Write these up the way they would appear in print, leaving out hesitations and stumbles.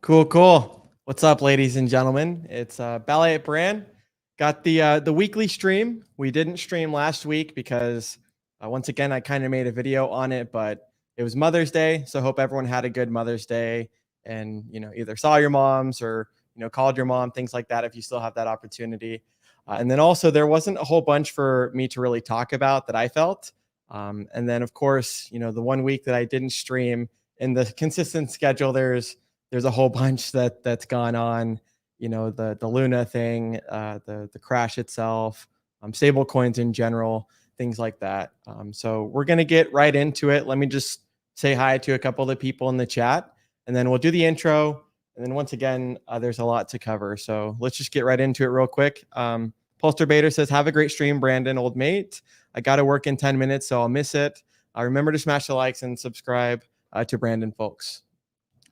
Cool. What's up, ladies and gentlemen? It's BallietBran. Got the weekly stream. We didn't stream last week because once again I kind of made a video on it, but it was Mother's Day, so hope everyone had a good Mother's Day and either saw your moms or called your mom, things like that if you still have that opportunity. And then also there wasn't a whole bunch for me to really talk about that I felt. And then of course the 1 week that I didn't stream in the consistent schedule, there's a whole bunch that's gone on, the Luna thing, the crash itself, stable coins in general, things like that. So we're going to get right into it. Let me just say hi to a couple of the people in the chat, and then we'll do the intro. And then once again, there's a lot to cover. So let's just get right into it real quick. Pulse Debater says, have a great stream, Brandon, old mate. I got to work in 10 minutes, so I'll miss it. Remember to smash the likes and subscribe to Brandon, folks.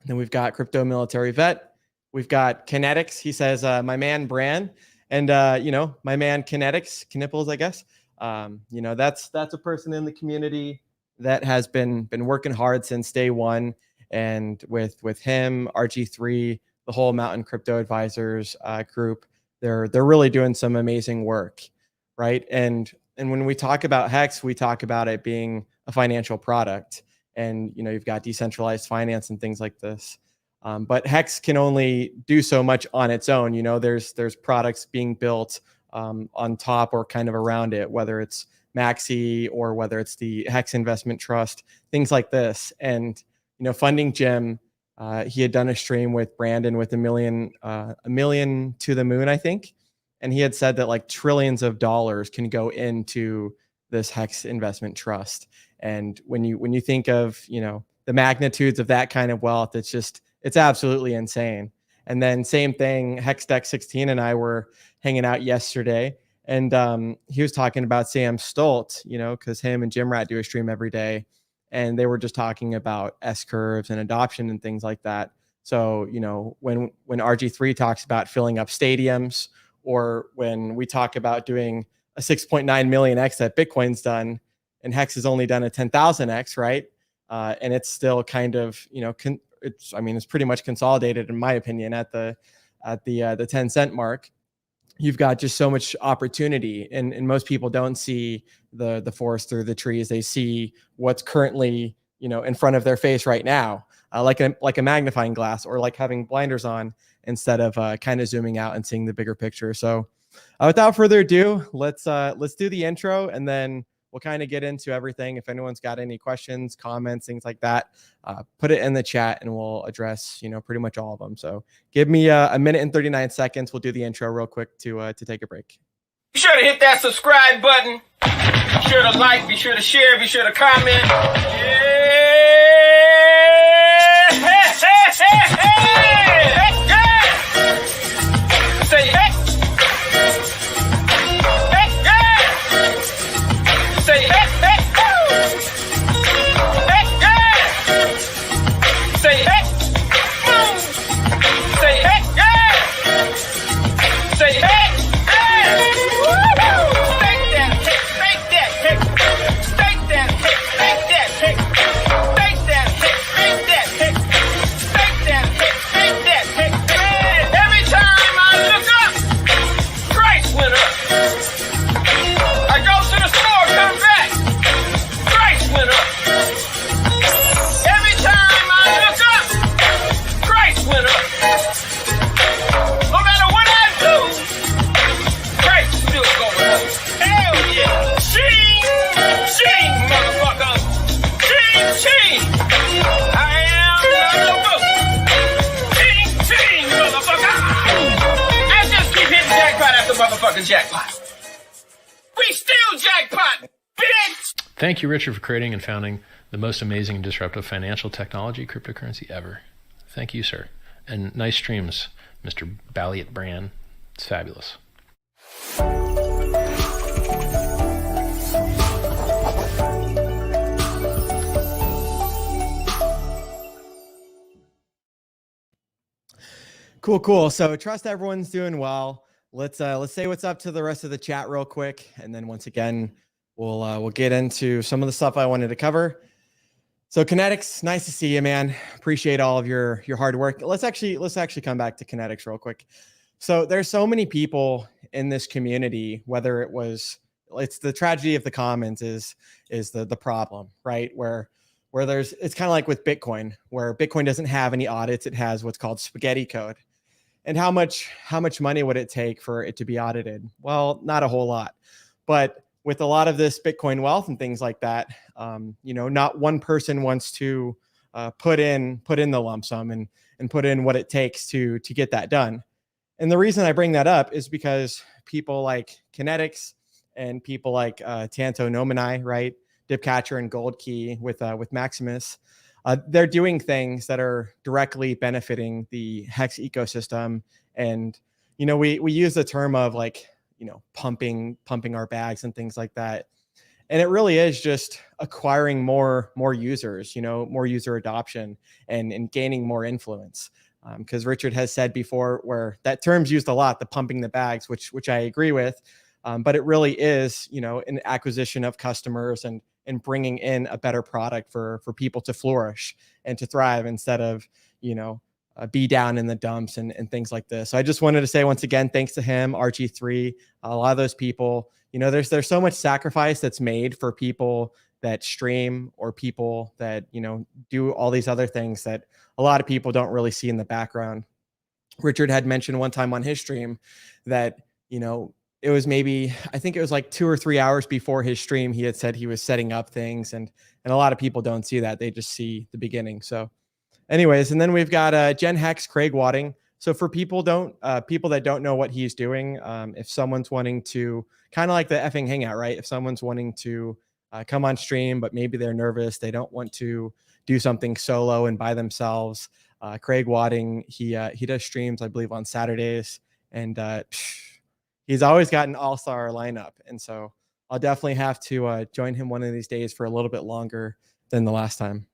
Then we've got Crypto Military Vet. We've got Kinetics. He says, my man Bran, and my man Kinetics, Knipples, I guess. That's a person in the community that has been working hard since day one. And with him, RG3, the whole Mountain Crypto Advisors group, they're really doing some amazing work, right? And when we talk about Hex, we talk about it being a financial product. And you've got decentralized finance and things like this, but Hex can only do so much on its own. There's products being built on top or kind of around it, whether it's Maxi or whether it's the Hex Investment Trust, things like this. And Funding Jim, he had done a stream with Brandon with a million to the moon, I think, and he had said that like trillions of dollars can go into this Hex Investment Trust. And when you think of the magnitudes of that kind of wealth, it's absolutely insane. And then same thing, Hexdeck 16 and I were hanging out yesterday, and he was talking about Sam Stolt, because him and Jim Rat do a stream every day, and they were just talking about S curves and adoption and things like that. So when RG3 talks about filling up stadiums, or when we talk about doing a 6.9 million X that Bitcoin's done, and Hex has only done a 10,000x, right? And it's still kind of, it's pretty much consolidated in my opinion at the 10 cent mark. You've got just so much opportunity, and most people don't see the forest through the trees. They see what's currently, in front of their face right now, like a magnifying glass, or like having blinders on instead of kind of zooming out and seeing the bigger picture. So without further ado, let's do the intro, and then we'll kind of get into everything. If anyone's got any questions, comments, things like that, put it in the chat and we'll address, pretty much all of them. So give me a minute and 39 seconds. We'll do the intro real quick to take a break. Be sure to hit that subscribe button. Be sure to like, be sure to share, be sure to comment. Yeah. Say hey. Say hey, hey, hey, yeah. Say hey, boom. Say hey, yeah. Say hey, yeah. Woo-hoo. Fake that hick, fake that hick. Fake that hick, fake that hick. Fake that hick, fake that hick. Fake that hick, fake that hick. And every time I look up, price went up. I go to the store, come back, price went up. Every time I look up, price went up. No matter what I do, price is still going up. Hell yeah. Ching, ching, motherfucker. Ching, ching. I am the book. Ching, ching, motherfucker. I just keep hitting jackpot after motherfucking jackpot. We still jackpot, bitch! Thank you, Richard, for creating and founding the most amazing and disruptive financial technology cryptocurrency ever. Thank you, sir. And nice streams, Mr. BallietBran. It's fabulous. Cool. So trust everyone's doing well. Let's say what's up to the rest of the chat real quick, and then once again we'll get into some of the stuff I wanted to cover. So Kinetics, nice to see you, man. Appreciate all of your hard work. Let's actually come back to Kinetics real quick. So there's so many people in this community, whether it's the tragedy of the commons is the problem, right? Where it's kind of like with Bitcoin, where Bitcoin doesn't have any audits, it has what's called spaghetti code. And how much money would it take for it to be audited? Well, not a whole lot. But with a lot of this Bitcoin wealth and things like that, not one person wants to put in the lump sum and put in what it takes to get that done. And the reason I bring that up is because people like Kinetics and people like Tanto Nominai, right, Dipcatcher and Gold Key with Maximus, they're doing things that are directly benefiting the Hex ecosystem. And we use the term of like pumping our bags and things like that. And it really is just acquiring more users, more user adoption and gaining more influence. Because Richard has said before, where that term's used a lot, the pumping the bags, which I agree with. But it really is, an acquisition of customers and bringing in a better product for people to flourish and to thrive instead of, be down in the dumps and things like this. So I just wanted to say once again, thanks to him, RG3, a lot of those people, there's so much sacrifice that's made for people that stream or people that, do all these other things that a lot of people don't really see in the background. Richard had mentioned one time on his stream that, it was I think it was like 2 or 3 hours before his stream, he had said he was setting up things, and a lot of people don't see that. They just see the beginning. So anyways, and then we've got Gen Hex, Craig Wadding. So for people that don't know what he's doing, if someone's wanting to, kind of like the effing hangout, right? If someone's wanting to come on stream, but maybe they're nervous, they don't want to do something solo and by themselves, Craig Wadding, he does streams, I believe, on Saturdays, and he's always got an all-star lineup. And so I'll definitely have to join him one of these days for a little bit longer than the last time.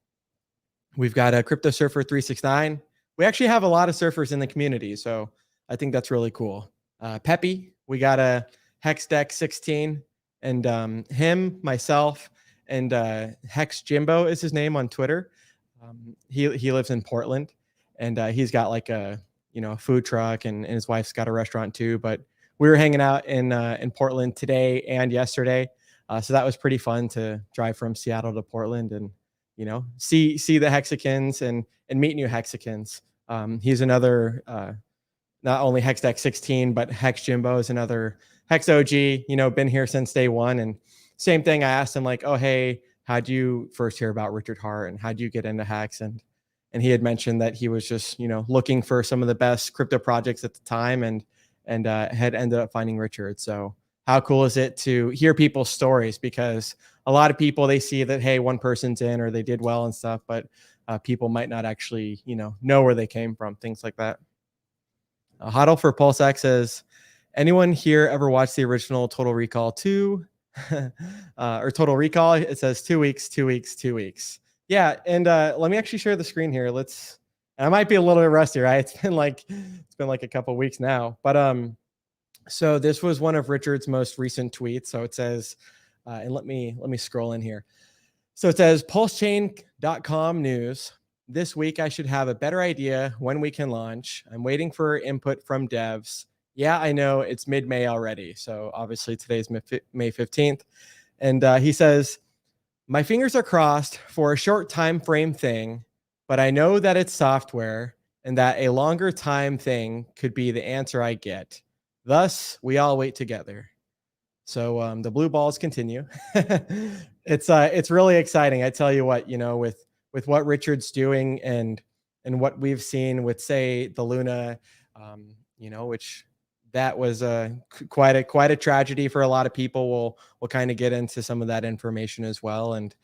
We've got a Crypto Surfer 369. We actually have a lot of surfers in the community, so I think that's really cool. Peppy, we got a Hexdeck 16, and him, myself, and Hex Jimbo is his name on Twitter. He lives in Portland, and he's got like a food truck, and his wife's got a restaurant too. But we were hanging out in Portland today and yesterday, so that was pretty fun to drive from Seattle to Portland and see the Hexicans and meet new Hexicans. He's another not only Hexdeck 16, but Hex Jimbo is another Hex OG. Been here since day one. And same thing, I asked him like, oh hey, how'd you first hear about Richard Hart and how'd you get into Hex? And he had mentioned that he was just looking for some of the best crypto projects at the time and had ended up finding Richard. So how cool is it to hear people's stories? Because a lot of people, they see that, hey, one person's in or they did well and stuff, but people might not actually, know where they came from, things like that. Huddle for PulseX says, anyone here ever watched the original Total Recall 2 or Total Recall? It says 2 weeks, 2 weeks, 2 weeks. Yeah. And let me actually share the screen here. I might be a little bit rusty, right? It's been like a couple weeks now, but so this was one of Richard's most recent tweets. So it says, and let me scroll in here. So it says, PulseChain.com news. This week I should have a better idea when we can launch. I'm waiting for input from devs. Yeah, I know it's mid-May already. So obviously today's May 15th. And he says, my fingers are crossed for a short time frame thing, but I know that it's software and that a longer time thing could be the answer I get. Thus, we all wait together. So the blue balls continue. It's really exciting. I tell you what, with what Richard's doing and what we've seen with, say, the Luna, which that was quite a tragedy for a lot of people. We'll kind of get into some of that information as well, and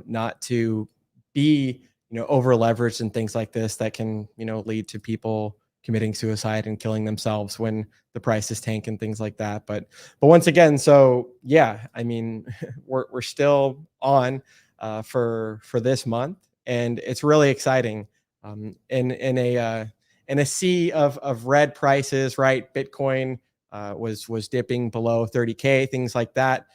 not to be over leveraged and things like this that can lead to people committing suicide and killing themselves when the prices tank and things like that. But once again, so yeah, I mean, we're still on for this month, and it's really exciting. In a sea of red prices, right? Bitcoin was dipping below 30K, things like that.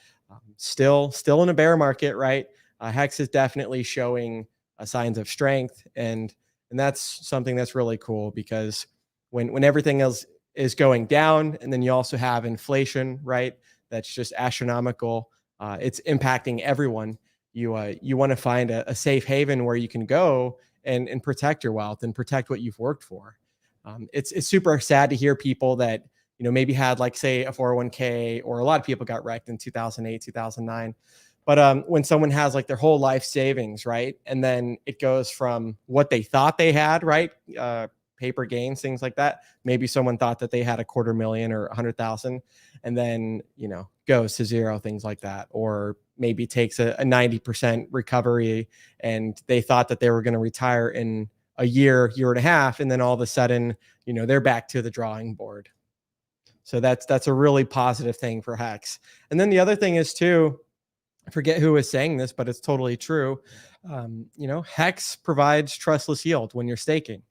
Still in a bear market, right? Hex is definitely showing signs of strength, and that's something that's really cool, because when everything else is going down, and then you also have inflation, right? That's just astronomical. It's impacting everyone. You want to find a safe haven where you can go and protect your wealth and protect what you've worked for. It's super sad to hear people that maybe had, like, say, a 401k, or a lot of people got wrecked in 2008, 2009. But when someone has like their whole life savings, right, and then it goes from what they thought they had, right, paper gains, things like that. Maybe someone thought that they had $250,000 or 100,000, and then goes to zero, things like that. Or maybe takes a 90% recovery, and they thought that they were going to retire in a year and a half, and then all of a sudden they're back to the drawing board. So that's a really positive thing for Hex. And then the other thing is too, I forget who was saying this, but it's totally true. Hex provides trustless yield when you're staking.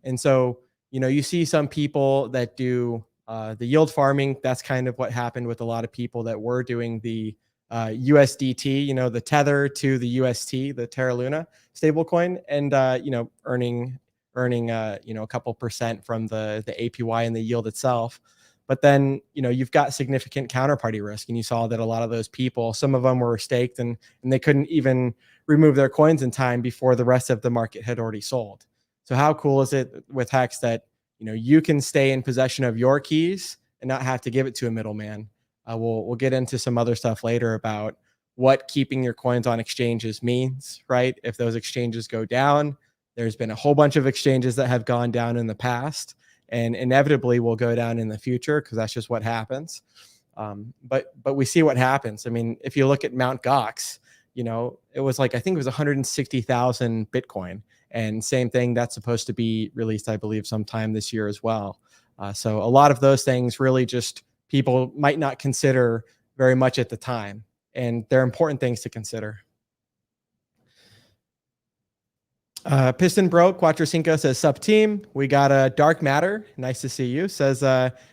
And so, you see some people that do the yield farming. That's kind of what happened with a lot of people that were doing the USDT, the tether to the UST, the Terra Luna stablecoin, and earning a couple percent from the APY and the yield itself. But then you've got significant counterparty risk, and you saw that a lot of those people, some of them were staked, and they couldn't even remove their coins in time before the rest of the market had already sold. So how cool is it with Hex that you can stay in possession of your keys and not have to give it to a middleman? We'll get into some other stuff later about what keeping your coins on exchanges means, right? If those exchanges go down, there's been a whole bunch of exchanges that have gone down in the past, and inevitably will go down in the future, because that's just what happens. But we see what happens. I mean, if you look at Mt. Gox, it was like, I think it was 160,000 Bitcoin, and same thing, that's supposed to be released, I believe, sometime this year as well. So a lot of those things really just people might not consider very much at the time, and they're important things to consider. Piston Broke Quattro Cinco says, "Sup team, we got a Dark Matter. Nice to see you." Says,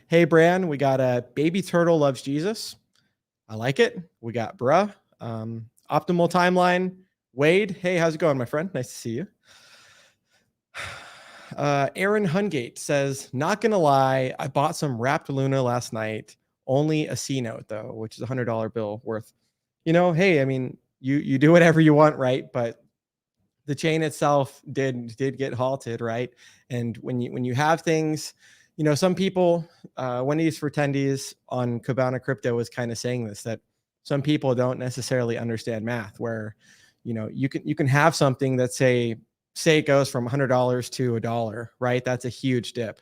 "Hey Bran, we got a Baby Turtle Loves Jesus. I like it. We got Bruh. Optimal Timeline. Wade, hey, how's it going, my friend? Nice to see you." Aaron Hungate says, "Not gonna lie, I bought some wrapped Luna last night. Only a C note though, which is a $100 bill worth. Hey, I mean, you do whatever you want, right? But the chain itself did get halted, right? And when you have things, some people, Wendy's for Tendies on Cabana Crypto was kind of saying this, that some people don't necessarily understand math, where you can have something that say it goes from $100 to $1, right? That's a huge dip,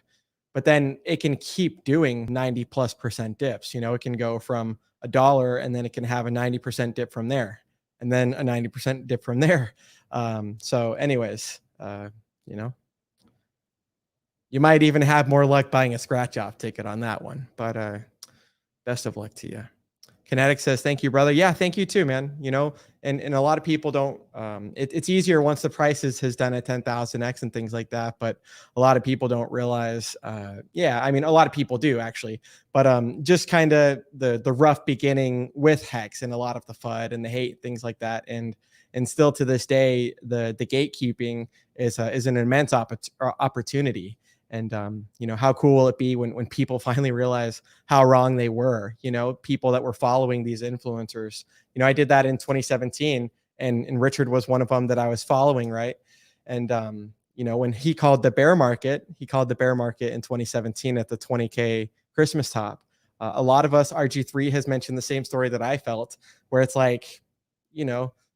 but then it can keep doing 90+% dips. It can go from $1, and then it can have a 90% dip from there, and then a 90% dip from there. So anyways, you might even have more luck buying a scratch off ticket on that one, but best of luck to you. Kinetic says, "Thank you, brother." Yeah, thank you too, man. And a lot of people don't, it's easier once the prices has done a 10,000x and things like that, but a lot of people don't realize, yeah, I mean, a lot of people do actually, but just kind of the rough beginning with Hex, and a lot of the FUD and the hate, things like that. And still to this day, the gatekeeping is an immense opportunity. And how cool will it be when people finally realize how wrong they were? People that were following these influencers. I did that in 2017, and Richard was one of them that I was following, right? And when he called the bear market, in 2017 at the 20K Christmas top. A lot of us, RG3 has mentioned the same story that I felt, where it's like,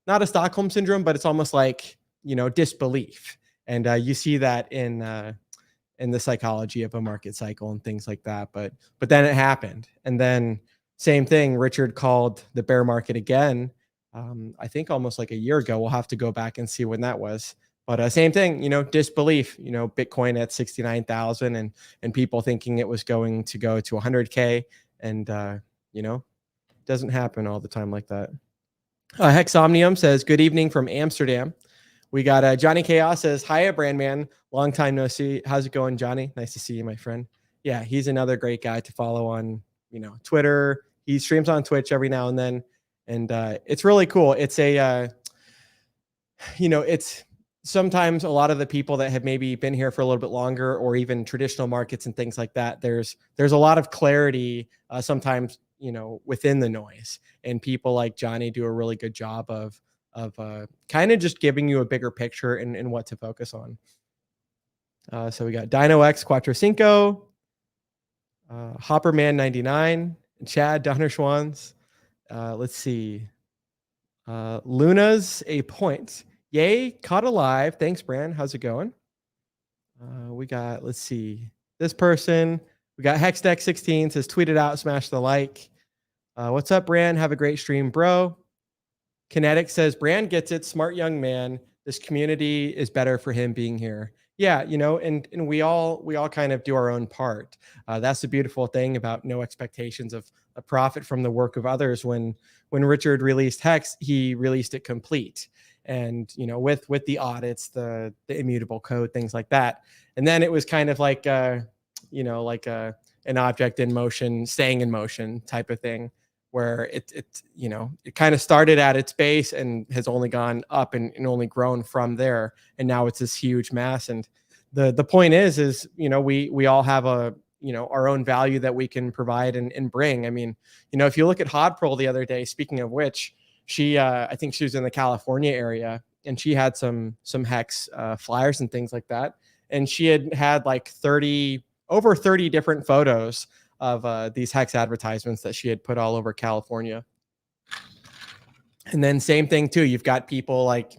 not a Stockholm syndrome, but it's almost like disbelief. And you see that in the psychology of a market cycle and things like that. But then it happened. And then same thing, Richard called the bear market again. I think almost like a year ago. We'll have to go back and see when that was. But same thing, disbelief, Bitcoin at 69,000 and people thinking it was going to go to 100K. And, doesn't happen all the time like that. Hexomnium says, "Good evening from Amsterdam." We got Johnny Chaos says, "Hiya, Brandman. Long time no see. How's it going, Johnny? Nice to see you, my friend." Yeah, he's another great guy to follow on, Twitter. He streams on Twitch every now and then, and it's really cool. It's a it's sometimes a lot of the people that have maybe been here for a little bit longer, or even traditional markets and things like that, there's a lot of clarity sometimes, within the noise, and people like Johnny do a really good job of kind of just giving you a bigger picture and what to focus on. So we got Dino X Quattro Cinco, Hopperman 99, Chad Donner Schwans. Let's see. Luna's a point. Yay, caught alive. Thanks, Bran. How's it going? We got, let's see, this person. We got HexDeck16 says, tweet it out, smash the like. What's up, Bran? Have a great stream, bro. Kinetic says, Bran gets it. Smart young man. This community is better for him being here. Yeah, and we all kind of do our own part. That's the beautiful thing about no expectations of a profit from the work of others. When Richard released Hex, he released it complete, and with the audits, the immutable code, things like that. And then it was kind of like an object in motion, staying in motion type of thing, where it kind of started at its base and has only gone up and only grown from there, and now it's this huge mass. And the point is we all have our own value that we can provide and bring. I mean, if you look at Hodprol the other day, speaking of which, she I think she was in the California area, and she had some Hex flyers and things like that, and she had like over 30 different photos of these Hex advertisements that she had put all over California. And then same thing too, you've got people like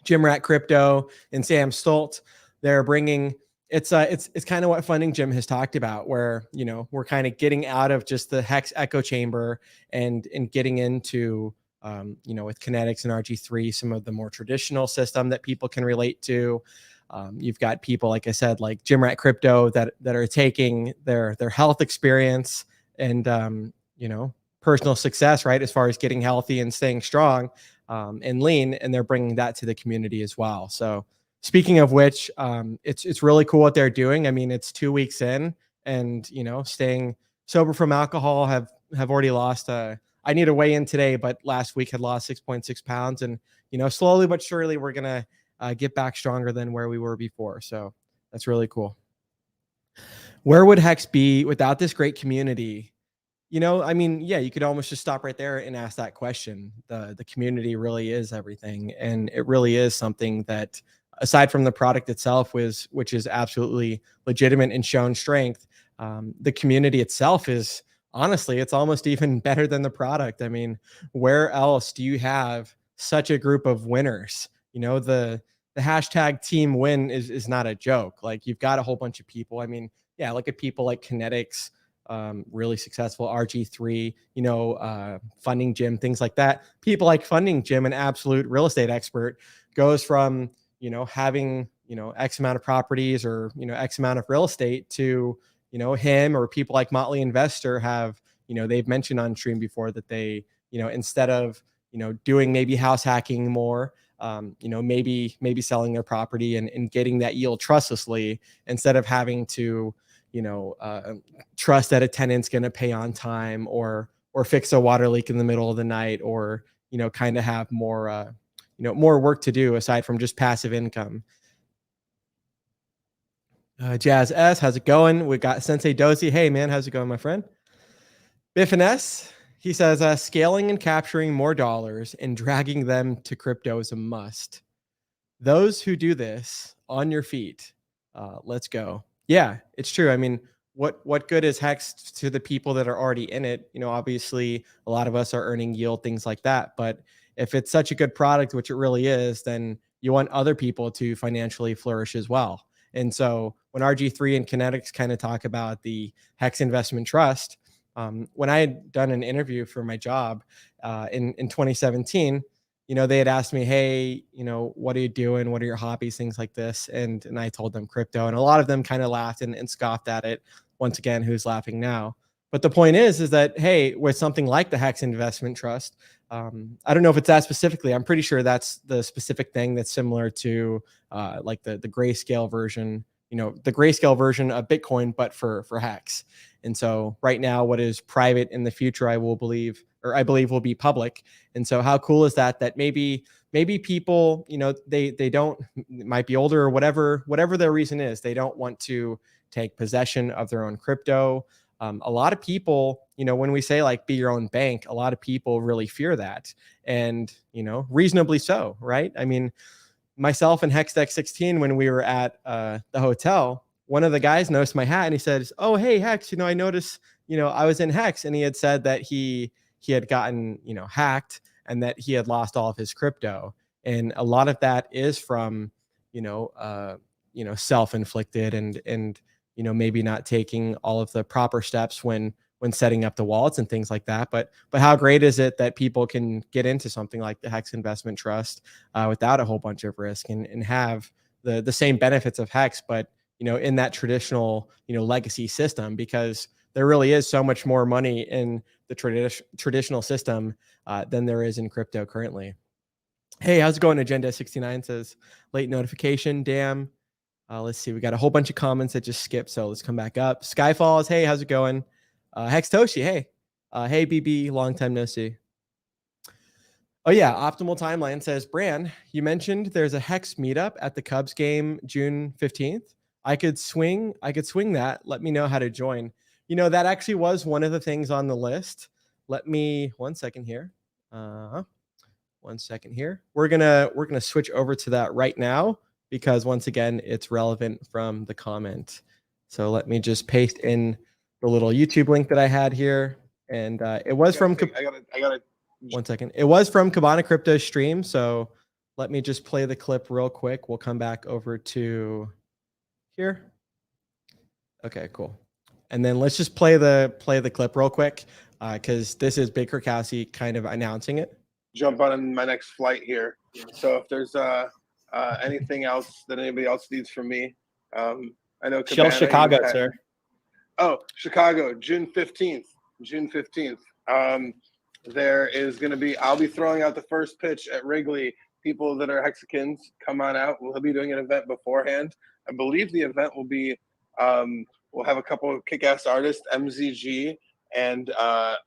Jim Rat Crypto and Sam Stolt. They're bringing, it's kind of what Funding Jim has talked about, where we're kind of getting out of just the Hex echo chamber and getting into with Kinetics and RG3, some of the more traditional system that people can relate to. You've got people, like I said, like Jim Rat Crypto that are taking their health experience and personal success, right, as far as getting healthy and staying strong and lean, and they're bringing that to the community as well. So speaking of which, it's really cool what they're doing. I mean, it's 2 weeks in, and staying sober from alcohol, have already lost. I need to weigh in today, but last week had lost 6.6 pounds, and slowly but surely we're gonna get back stronger than where we were before. So that's really cool. Where would Hex be without this great community? I mean, yeah, you could almost just stop right there and ask that question. The community really is everything, and it really is something that, aside from the product itself, which is absolutely legitimate and shown strength, the community itself is, honestly, it's almost even better than the product. I mean, where else do you have such a group of winners? The hashtag team win is not a joke. Like, you've got a whole bunch of people. I mean, yeah, look at people like Kinetics, really successful, RG3, Funding Jim, things like that. People like Funding Jim, an absolute real estate expert, goes from, having, X amount of properties or, X amount of real estate to, him, or people like Motley Investor have, they've mentioned on stream before that they, instead of, doing maybe house hacking more, maybe selling their property and getting that yield trustlessly, instead of having to, trust that a tenant's going to pay on time or fix a water leak in the middle of the night, or, kind of have more, more work to do aside from just passive income. Jazz S, how's it going? We got Sensei Dozy. Hey man, how's it going, my friend? Biff and S, he says, scaling and capturing more dollars and dragging them to crypto is a must. Those who do this, on your feet. Let's go. Yeah, it's true. I mean, what good is Hex to the people that are already in it? Obviously a lot of us are earning yield, things like that. But if it's such a good product, which it really is, then you want other people to financially flourish as well. And so when RG3 and Kinetics kind of talk about the Hex Investment Trust, when I had done an interview for my job in 2017, they had asked me, hey, what are you doing? What are your hobbies? Things like this. And I told them crypto, and a lot of them kind of laughed and scoffed at it. Once again, who's laughing now? But the point is that, hey, with something like the Hex Investment Trust, I don't know if it's that specifically. I'm pretty sure that's the specific thing that's similar to like the grayscale version, the grayscale version of Bitcoin, but for Hex. And so right now, what is private in the future, I believe will be public. And so how cool is that maybe maybe people, they don't, might be older or whatever their reason is, they don't want to take possession of their own crypto. A lot of people, when we say like be your own bank, a lot of people really fear that, and reasonably so, right? I mean, myself and Hexdeck16, when we were at the hotel, one of the guys noticed my hat and he says, "Oh, hey Hex, I noticed, I was in Hex," and he had said that he had gotten, hacked, and that he had lost all of his crypto. And a lot of that is from, self-inflicted, and maybe not taking all of the proper steps when setting up the wallets and things like that. But how great is it that people can get into something like the Hex Investment Trust without a whole bunch of risk, and have the same benefits of Hex, but in that traditional legacy system, because there really is so much more money in the traditional system than there is in crypto currently. Hey, how's it going? Agenda 69 says late notification. Damn. Let's see. We got a whole bunch of comments that just skipped, so let's come back up. Skyfalls. Hey, how's it going? Hex Toshi. Hey. Hey, BB. Long time no see. Oh yeah, Optimal Timeline says, Bran, you mentioned there's a Hex meetup at the Cubs game June 15th. I could swing that. Let me know how to join. That actually was one of the things on the list. Let me 1 second here. 1 second here. We're gonna switch over to that right now, because once again, it's relevant from the comment. So let me just paste in the little YouTube link that I had here, and it was from. I gotta. 1 second. It was from Cabana Crypto's stream. So let me just play the clip real quick. We'll come back over to here. Okay, cool. And then let's just play the clip real quick, because this is Baker Cassie kind of announcing it. Jump on my next flight here. So if there's anything else that anybody else needs from me, I know Shell Chicago, sir. Oh, Chicago, June 15th. June 15th. There is going to be, I'll be throwing out the first pitch at Wrigley. People that are Hexicans, come on out. We'll be doing an event beforehand. I believe the event will be, we'll have a couple of kick-ass artists, MZG, and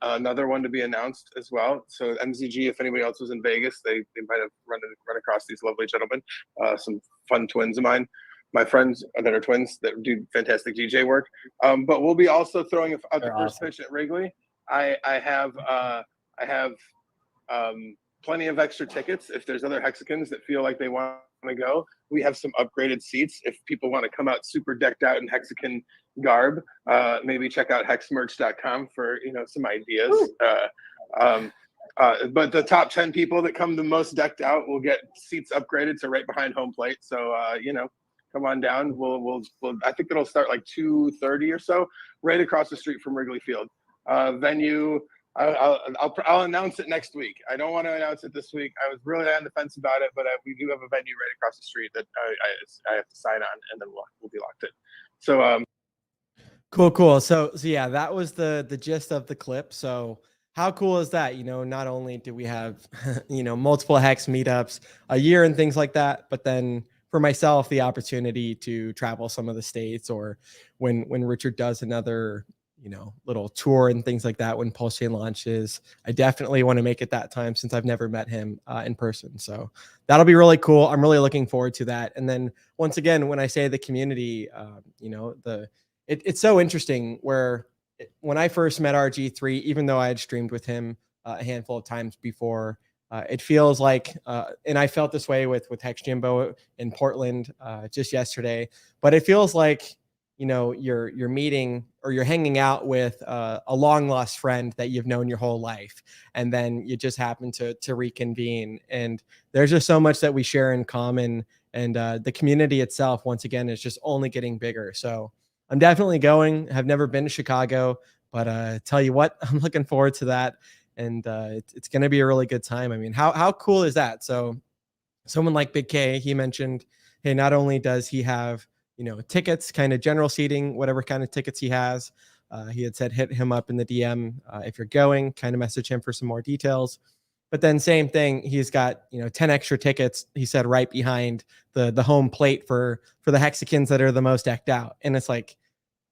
another one to be announced as well. So MZG, if anybody else was in Vegas, they might have run across these lovely gentlemen, some fun twins of mine. My friends that are twins that do fantastic DJ work. But we'll be also throwing out the first pitch at Wrigley. I have plenty of extra tickets. If there's other Hexicans that feel like they want to go, we have some upgraded seats. If people want to come out super decked out in Hexican garb, maybe check out hexmerch.com for some ideas. But the top 10 people that come the most decked out will get seats upgraded to right behind home plate. So come on down. We'll I think it'll start like 2:30 or so, right across the street from Wrigley Field. Venue. I'll announce it next week. I don't want to announce it this week. I was really on the fence about it, but we do have a venue right across the street that I have to sign on, and then we'll be locked in. So cool. So yeah, that was the gist of the clip. So how cool is that? Not only do we have multiple Hex meetups a year and things like that, but then for myself, the opportunity to travel some of the states, or when Richard does another little tour and things like that when PulseChain launches, I definitely want to make it that time, since I've never met him in person. So that'll be really cool. I'm really looking forward to that. And then once again, when I say the community, it's so interesting where when I first met RG3, even though I had streamed with him a handful of times before, it feels like, and I felt this way with Hex Jimbo in Portland just yesterday, but it feels like you're meeting, or you're hanging out with a long lost friend that you've known your whole life, and then you just happen to reconvene, and there's just so much that we share in common, and the community itself, once again, is just only getting bigger. So I'm definitely going. I've never been to Chicago, but tell you what, I'm looking forward to that, and it's going to be a really good time. I mean, how cool is that? So someone like Big K, he mentioned, hey, not only does he have tickets, kind of general seating, whatever kind of tickets he has. He had said, hit him up in the DM if you're going, kind of message him for some more details. But then same thing, he's got 10 extra tickets, he said, right behind the home plate for the Hexicans that are the most decked out. And it's like,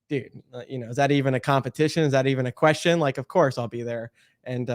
dude, is that even a competition? Is that even a question? Like, of course I'll be there. And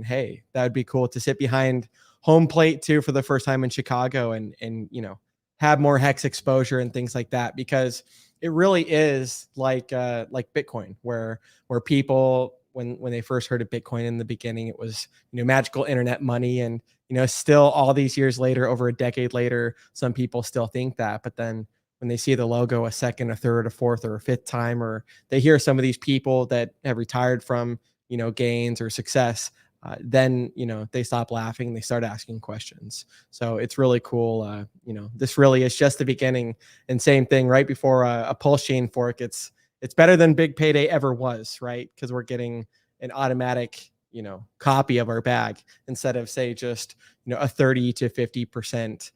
hey, that would be cool to sit behind home plate too for the first time in Chicago, and you know, have more hex exposure and things like that, because it really is like Bitcoin, where people, when they first heard of Bitcoin in the beginning, it was, you know, magical internet money. And you know, still all these years later, over a decade later, some people still think that. But then when they see the logo a second, a third, a fourth, or a fifth time, or they hear some of these people that have retired from, you know, gains or success, then, you know, they stop laughing, they start asking questions. So it's really cool. You know, this really is just the beginning. And same thing, right before a PulseChain fork, it's better than Big Payday ever was, right? Because we're getting an automatic, you know, copy of our bag, instead of, say, just, you know, a 30 to 50%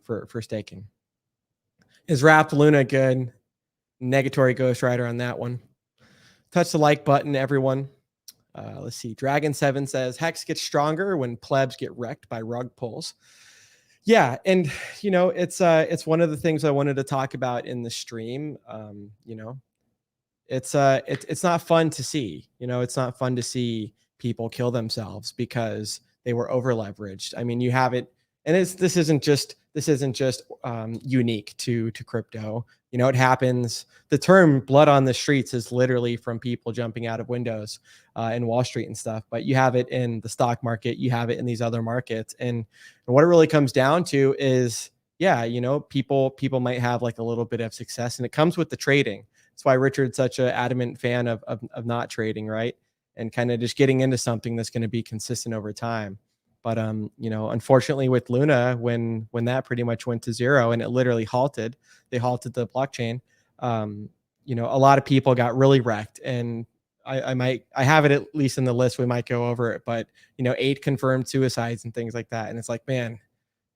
for staking. Is Wrapped Luna good? Negatory Ghost Rider on that one. Touch the like button, everyone. Let's see. Dragon7 says Hex gets stronger when plebs get wrecked by rug pulls. Yeah, and you know, it's one of the things I wanted to talk about in the stream. You know, it's not fun to see. You know, it's not fun to see people kill themselves because they were over leveraged. I mean, you have it, and this isn't just unique to crypto. You know, it happens. The term "blood on the streets" is literally from people jumping out of windows in Wall Street and stuff. But you have it in the stock market. You have it in these other markets, and what it really comes down to is, yeah, you know, people might have like a little bit of success, and it comes with the trading. That's why Richard's such an adamant fan of not trading, right? And kind of just getting into something that's going to be consistent over time. But you know, unfortunately with Luna, when that pretty much went to zero and it literally halted, they halted the blockchain. You know, a lot of people got really wrecked, and I have it at least in the list. We might go over it, but you know, 8 confirmed suicides and things like that. And it's like, man,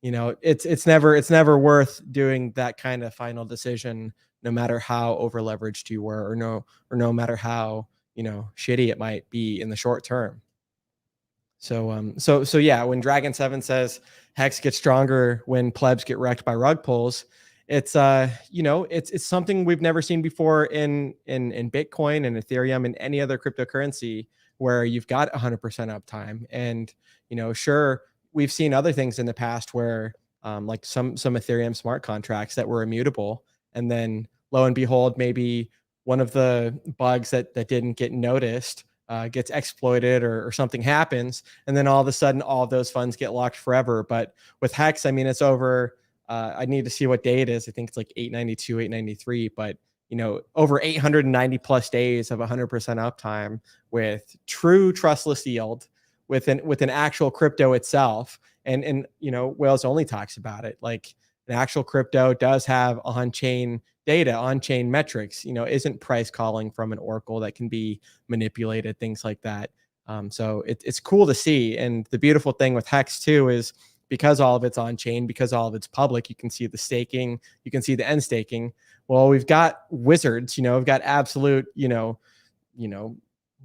you know, it's never worth doing that kind of final decision, no matter how over leveraged you were, or no matter how, you know, shitty it might be in the short term. So so yeah, when Dragon7 says Hex gets stronger when plebs get wrecked by rug pulls, it's you know, it's something we've never seen before in Bitcoin and Ethereum and any other cryptocurrency, where you've got 100% uptime. And you know, sure, we've seen other things in the past where like some Ethereum smart contracts that were immutable, and then lo and behold, maybe one of the bugs that didn't get noticed gets exploited, or something happens, and then all of a sudden all of those funds get locked forever. But with Hex, I mean, it's over. I need to see what day it is. I think it's like 892, 893, but you know, over 890 plus days of 100% uptime with true trustless yield, with an actual crypto itself. And you know, Wales only talks about it like an actual crypto does have on-chain data, on-chain metrics, you know, isn't price calling from an oracle that can be manipulated, things like that. So it's cool to see. And the beautiful thing with Hex too is, because all of it's on-chain, because all of it's public, you can see the staking, you can see the end staking. Well, we've got wizards, you know, we've got absolute, you know,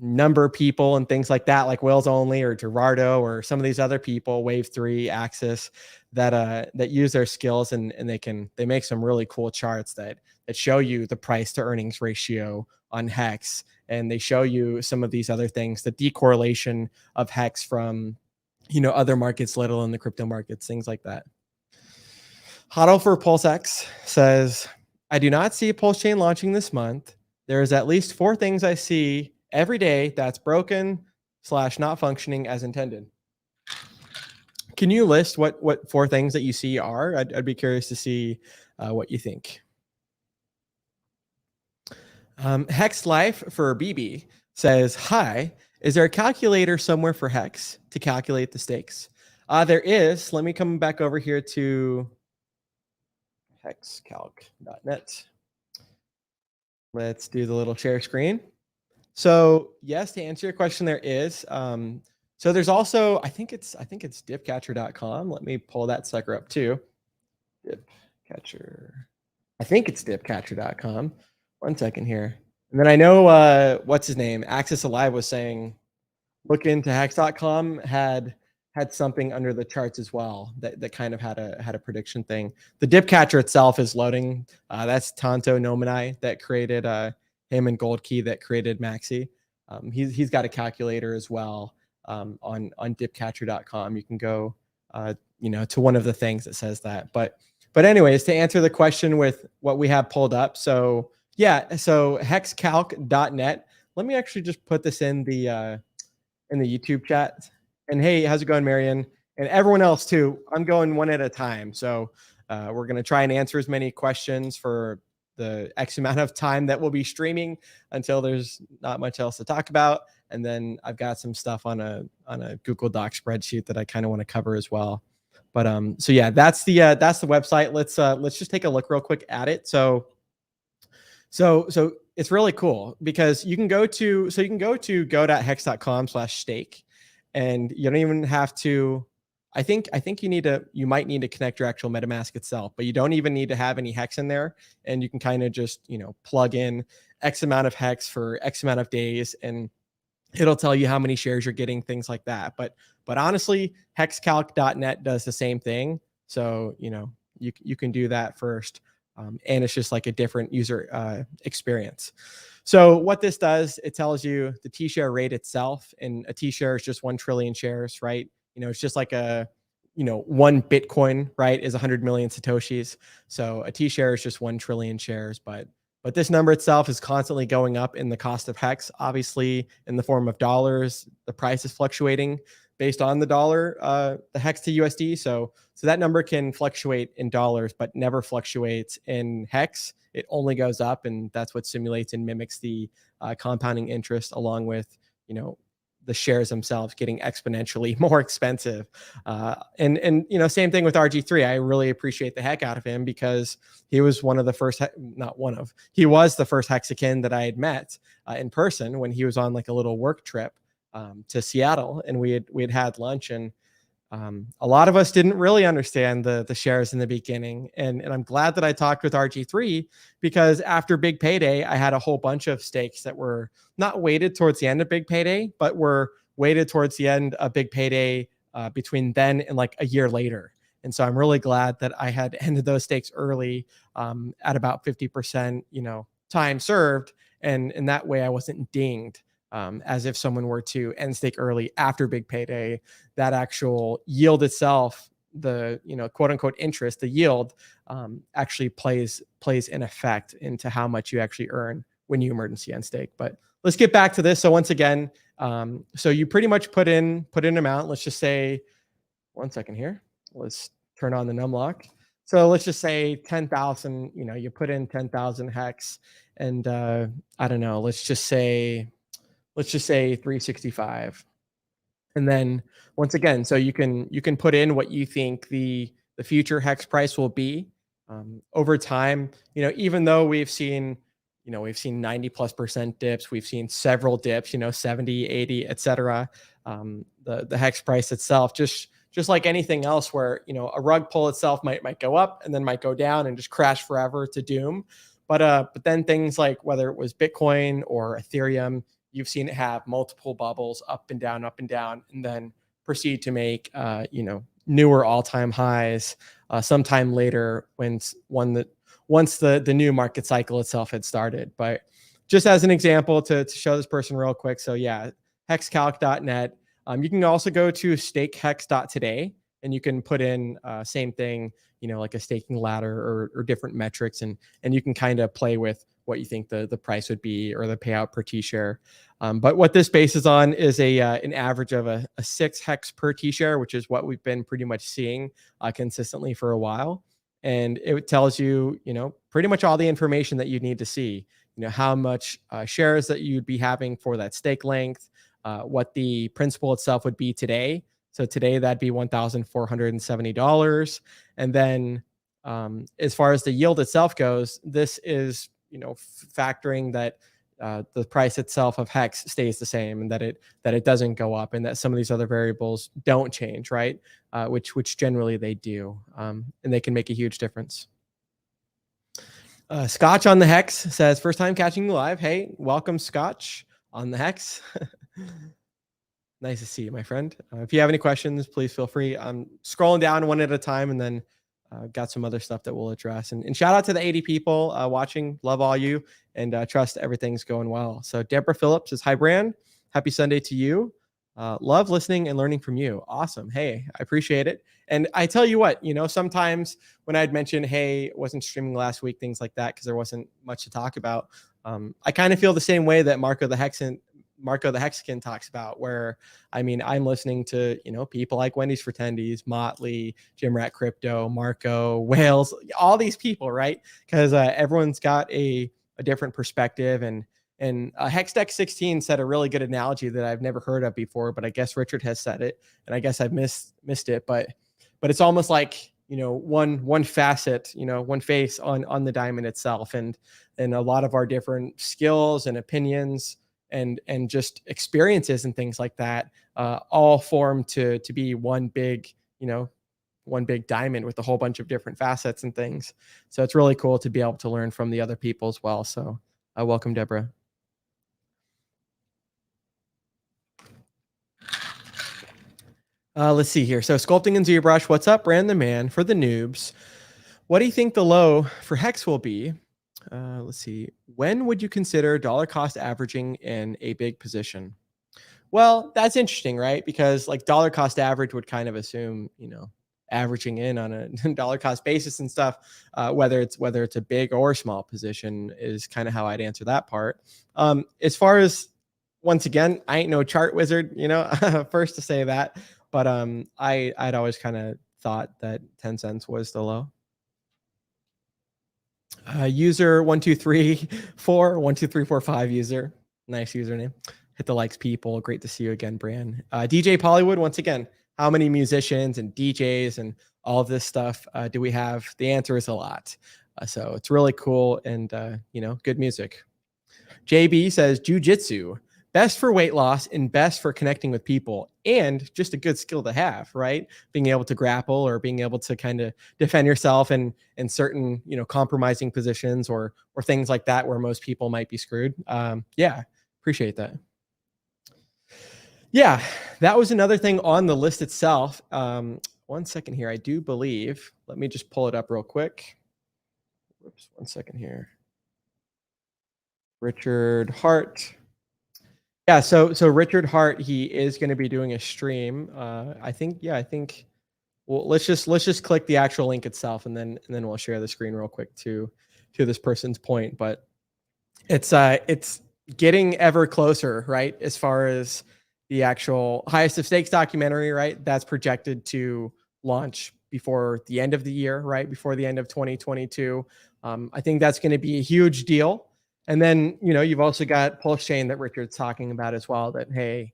number people and things like that, like Wales Only or Gerardo or some of these other people, Wave3, Axis, that use their skills, and they make some really cool charts that show you the price to earnings ratio on Hex, and they show you some of these other things, the decorrelation of Hex from, you know, other markets, let alone the crypto markets, things like that. Huddle for PulseX says, I do not see PulseChain launching this month. There is at least 4 things I see every day that's broken / not functioning as intended. Can you list what 4 things that you see are? I'd be curious to see what you think. Hex Life for BB says, hi, is there a calculator somewhere for Hex to calculate the stakes? There is. Let me come back over here to hexcalc.net. Let's do the little share screen. So yes, to answer your question, there is. So there's also, I think it's dipcatcher.com. Let me pull that sucker up too. Dipcatcher. I think it's dipcatcher.com. 1 second here. And then I know what's his name? Axis Alive was saying, look into hex.com had something under the charts as well that kind of had a prediction thing. The Dipcatcher itself is loading. That's Tonto Nominai that created him, and Gold Key that created Maxi. He's got a calculator as well on dipcatcher.com. You can go to one of the things that says that. But anyways, to answer the question with what we have pulled up. So yeah, so hexcalc.net. Let me actually just put this in the YouTube chat. And hey, how's it going, Marion? And everyone else too. I'm going one at a time. So we're going to try and answer as many questions for the X amount of time that we'll be streaming until there's not much else to talk about. And then I've got some stuff on a Google Doc spreadsheet that I kind of want to cover as well. But so yeah, that's the website. Let's just take a look real quick at it. So it's really cool because you can go to go.hex.com/stake, and you don't even have to. I think you might need to connect your actual MetaMask itself, but you don't even need to have any hex in there, and you can kind of just plug in X amount of hex for X amount of days, and it'll tell you how many shares you're getting, things like that. But honestly, hexcalc.net does the same thing, so you can do that first. And it's just like a different user experience. So what this does, it tells you the T-share rate itself, and a T-share is just 1 trillion shares, right? It's just like one Bitcoin, right, is 100 million Satoshis. So a T-share is just 1 trillion shares, but this number itself is constantly going up in the cost of hex, obviously in the form of dollars. The price is fluctuating based on the dollar, the hex to USD. So that number can fluctuate in dollars, but never fluctuates in hex. It only goes up, and that's what simulates and mimics the compounding interest, along with the shares themselves getting exponentially more expensive. And same thing with RG3. I really appreciate the heck out of him because he was one of the first, he was the first Hexican that I had met in person when he was on like a little work trip to Seattle, and we had lunch, and a lot of us didn't really understand the shares in the beginning, and I'm glad that I talked with RG3 because after Big Payday, I had a whole bunch of stakes that were not weighted towards the end of Big Payday, but were weighted towards the end of Big Payday between then and like a year later. And so I'm really glad that I had ended those stakes early at about 50%, time served, and in that way I wasn't dinged. As if someone were to end stake early after Big Payday. That actual yield itself, the quote unquote interest, the yield, actually plays an effect into how much you actually earn when you emergency end stake. But let's get back to this. So once again, so you pretty much put in an amount. Let's just say, one second here. Let's turn on the numlock. So let's just say 10,000. You put in 10,000 hex, and I don't know. Let's just say 365. And then once again, so you can put in what you think the future hex price will be over time. Even though we've seen 90+% dips, we've seen several dips, 70, 80, etc. The hex price itself, just like anything else where a rug pull itself might go up and then might go down and just crash forever to doom. But then things like whether it was Bitcoin or Ethereum, you've seen it have multiple bubbles up and down, and then proceed to make newer all-time highs sometime later once the new market cycle itself had started. But just as an example to show this person real quick, so yeah, hexcalc.net. You can also go to stakehex.today, and you can put in same thing, like a staking ladder or different metrics, and you can kind of play with what you think the price would be or the payout per T-share. But what this bases on is an average of a 6 hex per T-share, which is what we've been pretty much seeing consistently for a while. And it tells you, pretty much all the information that you need to see, how much shares that you'd be having for that stake length, what the principal itself would be today. So today that'd be $1,470. And then as far as the yield itself goes, this is factoring that the price itself of hex stays the same, and that it doesn't go up, and that some of these other variables don't change, right? Which generally they do, and they can make a huge difference. Scotch on the hex says, first time catching you live. Hey, welcome, Scotch on the hex. Nice to see you, my friend. If you have any questions, please feel free. I'm scrolling down one at a time, and then got some other stuff that we'll address. And shout out to the 80 people watching. Love all you, and trust everything's going well. So Deborah Phillips says, hi, Bran. Happy Sunday to you. Love listening and learning from you. Awesome. Hey, I appreciate it. And I tell you what, sometimes when I'd mention, hey, wasn't streaming last week, things like that, because there wasn't much to talk about. I kind of feel the same way that Marco the Hexagon talks about, where I'm listening to people like Wendy's for Tendies, Motley, Jim Rat Crypto, Marco, Wales, all these people, right? Because everyone's got a different perspective. And Hexdeck 16 said a really good analogy that I've never heard of before, but I guess Richard has said it, and I guess I've missed it. But it's almost like one facet, one face on the diamond itself, and a lot of our different skills and opinions and just experiences and things like that all form to be one big diamond with a whole bunch of different facets and things. So it's really cool to be able to learn from the other people as well. So welcome, Deborah. Let's see here. So Sculpting in ZBrush, what's up, Brand the Man? For the noobs, what do you think the low for Hex will be? Let's see. When would you consider dollar cost averaging in a big position? Well, that's interesting, right? Because like dollar cost average would kind of assume, averaging in on a dollar cost basis and stuff, whether it's a big or small position is kind of how I'd answer that part. As far as, once again, I ain't no chart wizard, first to say that. But I'd always kind of thought that 10 cents was the low. User 1234 user, nice username. Hit the likes, people. Great to see you again, Bran. DJ Pollywood, once again, how many musicians and DJs and all of this stuff do we have? The answer is a lot. So it's really cool and good music. JB says jujitsu. Best for weight loss and best for connecting with people, and just a good skill to have, right? Being able to grapple or being able to kind of defend yourself in certain, compromising positions or things like that where most people might be screwed. Yeah, appreciate that. Yeah, that was another thing on the list itself. 1 second here. I do believe, let me just pull it up real quick. Whoops, 1 second here. Richard Hart. Yeah, so Richard Hart, he is going to be doing a stream. I think. Well, let's just click the actual link itself, and then we'll share the screen real quick to this person's point. But it's getting ever closer, right? As far as the actual Highest of Stakes documentary, right? That's projected to launch before the end of the year, right? Before the end of 2022. I think that's going to be a huge deal. And then, you've also got PulseChain that Richard's talking about as well, that, hey,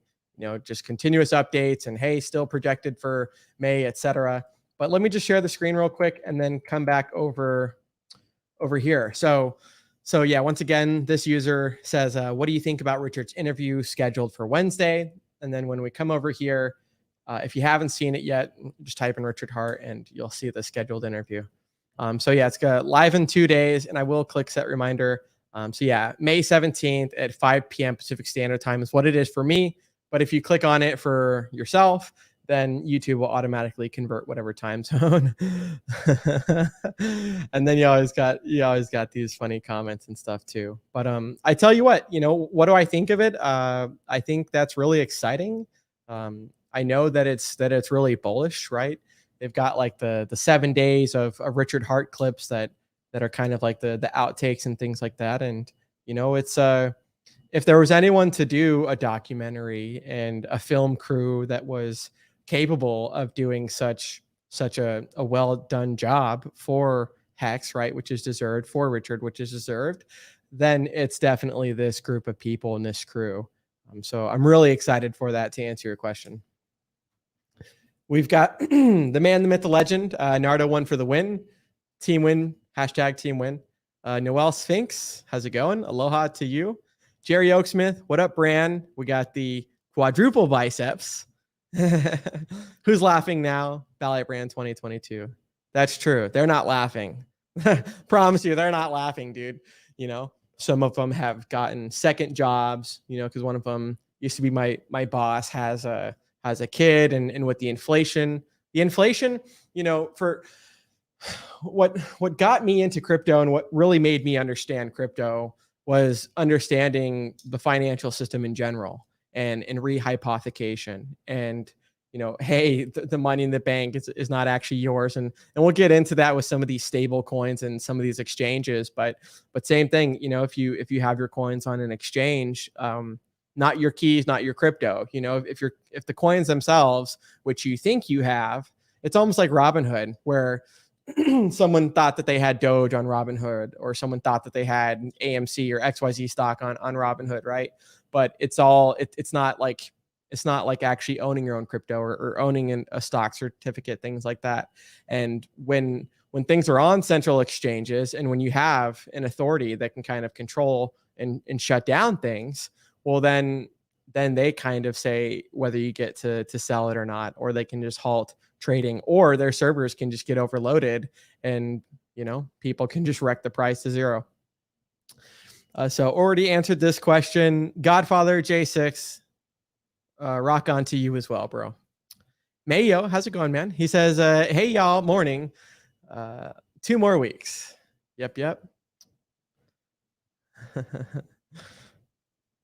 just continuous updates and, hey, still projected for May, etc. But let me just share the screen real quick and then come back over here. So yeah, once again, this user says, what do you think about Richard's interview scheduled for Wednesday? And then when we come over here, if you haven't seen it yet, just type in Richard Hart and you'll see the scheduled interview. So yeah, it's got live in 2 days, and I will click set reminder. So yeah, May 17th at 5 p.m. Pacific Standard Time is what it is for me. But if you click on it for yourself, then YouTube will automatically convert whatever time zone. And then you always got these funny comments and stuff too. But I tell you what do I think of it? I think that's really exciting. I know that it's really bullish, right? They've got like the 7 days of Richard Hart clips that are kind of like the outtakes and things like that. And, it's if there was anyone to do a documentary and a film crew that was capable of doing such a well done job for Hex, right, which is deserved, for Richard, which is deserved, then it's definitely this group of people in this crew. So I'm really excited for that, to answer your question. We've got the man, the myth, the legend, Nardo won for the win. Team win, hashtag team win. Noel Sphinx, how's it going? Aloha to you. Jerry Oaksmith, what up, Bran? We got the quadruple biceps. Who's laughing now? BallietBran 2022. That's true. They're not laughing. Promise you, they're not laughing, dude. Some of them have gotten second jobs, because one of them used to be my boss, has a kid, and with the inflation, for what got me into crypto and what really made me understand crypto was understanding the financial system in general. and rehypothecation. And, hey, the money in the bank is not actually yours. And we'll get into that with some of these stable coins and some of these exchanges. But same thing, if you have your coins on an exchange, not your keys, not your crypto. If the coins themselves, which you think you have, it's almost like Robinhood, where someone thought that they had Doge on Robinhood, or someone thought that they had AMC or XYZ stock on Robinhood, right? But it's not like actually owning your own crypto or owning a stock certificate, things like that. And when things are on central exchanges, and when you have an authority that can kind of control and shut down things, well, then they kind of say whether you get to sell it or not, or they can just halt trading, or their servers can just get overloaded, and people can just wreck the price to zero. So already answered this question. Godfather J6, rock on to you as well, bro. Mayo, how's it going, man? He says, hey y'all, morning. 2 more weeks. Yep.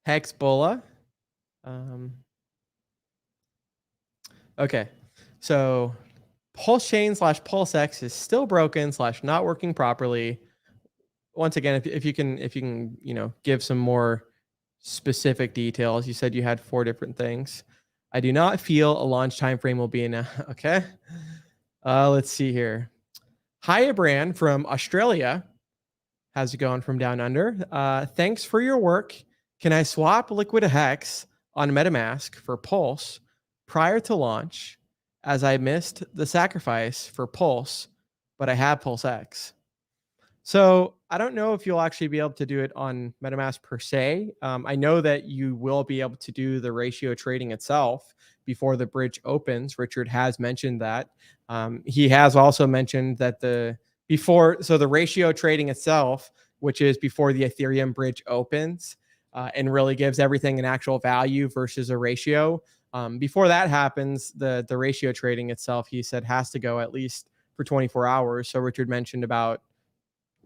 Hexbola. Okay. So PulseChain / PulseX is still broken / not working properly. Once again, if you can, give some more specific details. You said you had 4 different things. I do not feel a launch time frame will be enough. Okay. Let's see here. BallietBran from Australia. How's it going from down under? Thanks for your work. Can I swap Liquid Hex on MetaMask for Pulse prior to launch, as I missed the sacrifice for Pulse, but I have PulseX? So I don't know if you'll actually be able to do it on MetaMask per se. I know that you will be able to do the ratio trading itself before the bridge opens. Richard has mentioned that. He has also mentioned that the ratio trading itself, which is before the Ethereum bridge opens, and really gives everything an actual value versus a ratio. Before that happens, the ratio trading itself, he said, has to go at least for 24 hours. So Richard mentioned about,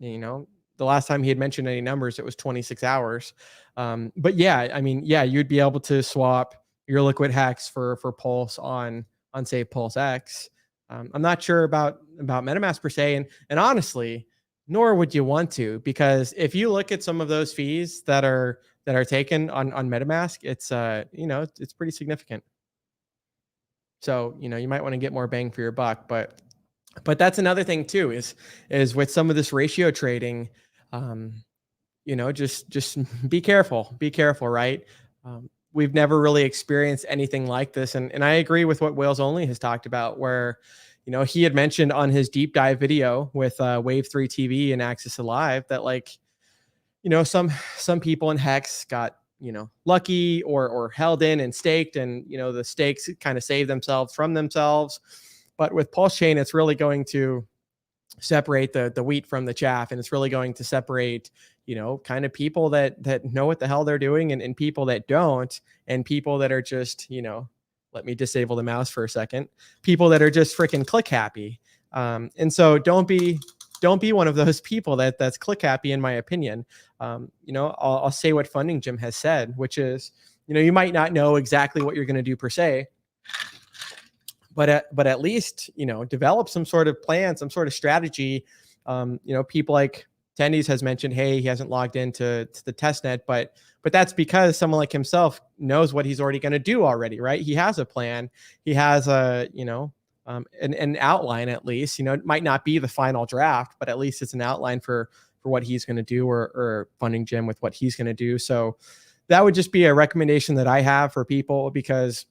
the last time he had mentioned any numbers, it was 26 hours. But yeah, you'd be able to swap your Liquid Hex for Pulse on say PulseX. I'm not sure about MetaMask per se, and honestly, nor would you want to, because if you look at some of those fees that are taken on MetaMask, it's it's pretty significant. So you might want to get more bang for your buck, but that's another thing too, is with some of this ratio trading, just be careful, right? We've never really experienced anything like this. And I agree with what Whales Only has talked about, where, he had mentioned on his deep dive video with Wave 3 TV and Access Alive that, like, some people in Hex got, lucky or held in and staked, and, the stakes kind of saved themselves from themselves. But with PulseChain, it's really going to separate the wheat from the chaff, and it's really going to separate, kind of people that know what the hell they're doing, and people that don't, and people that are just, let me disable the mouse for a second, people that are just freaking click happy. And so don't be one of those people that's click happy, in my opinion. I'll say what Funding Jim has said, which is, you might not know exactly what you're going to do per se, but at least, develop some sort of plan, some sort of strategy. People like Tendies has mentioned, hey, he hasn't logged into the testnet, but that's because someone like himself knows what he's already going to do already, right? He has a plan. He has an outline, at least. It might not be the final draft, but at least it's an outline for what he's going to do, or Funding Jim with what he's going to do. So that would just be a recommendation that I have for people, because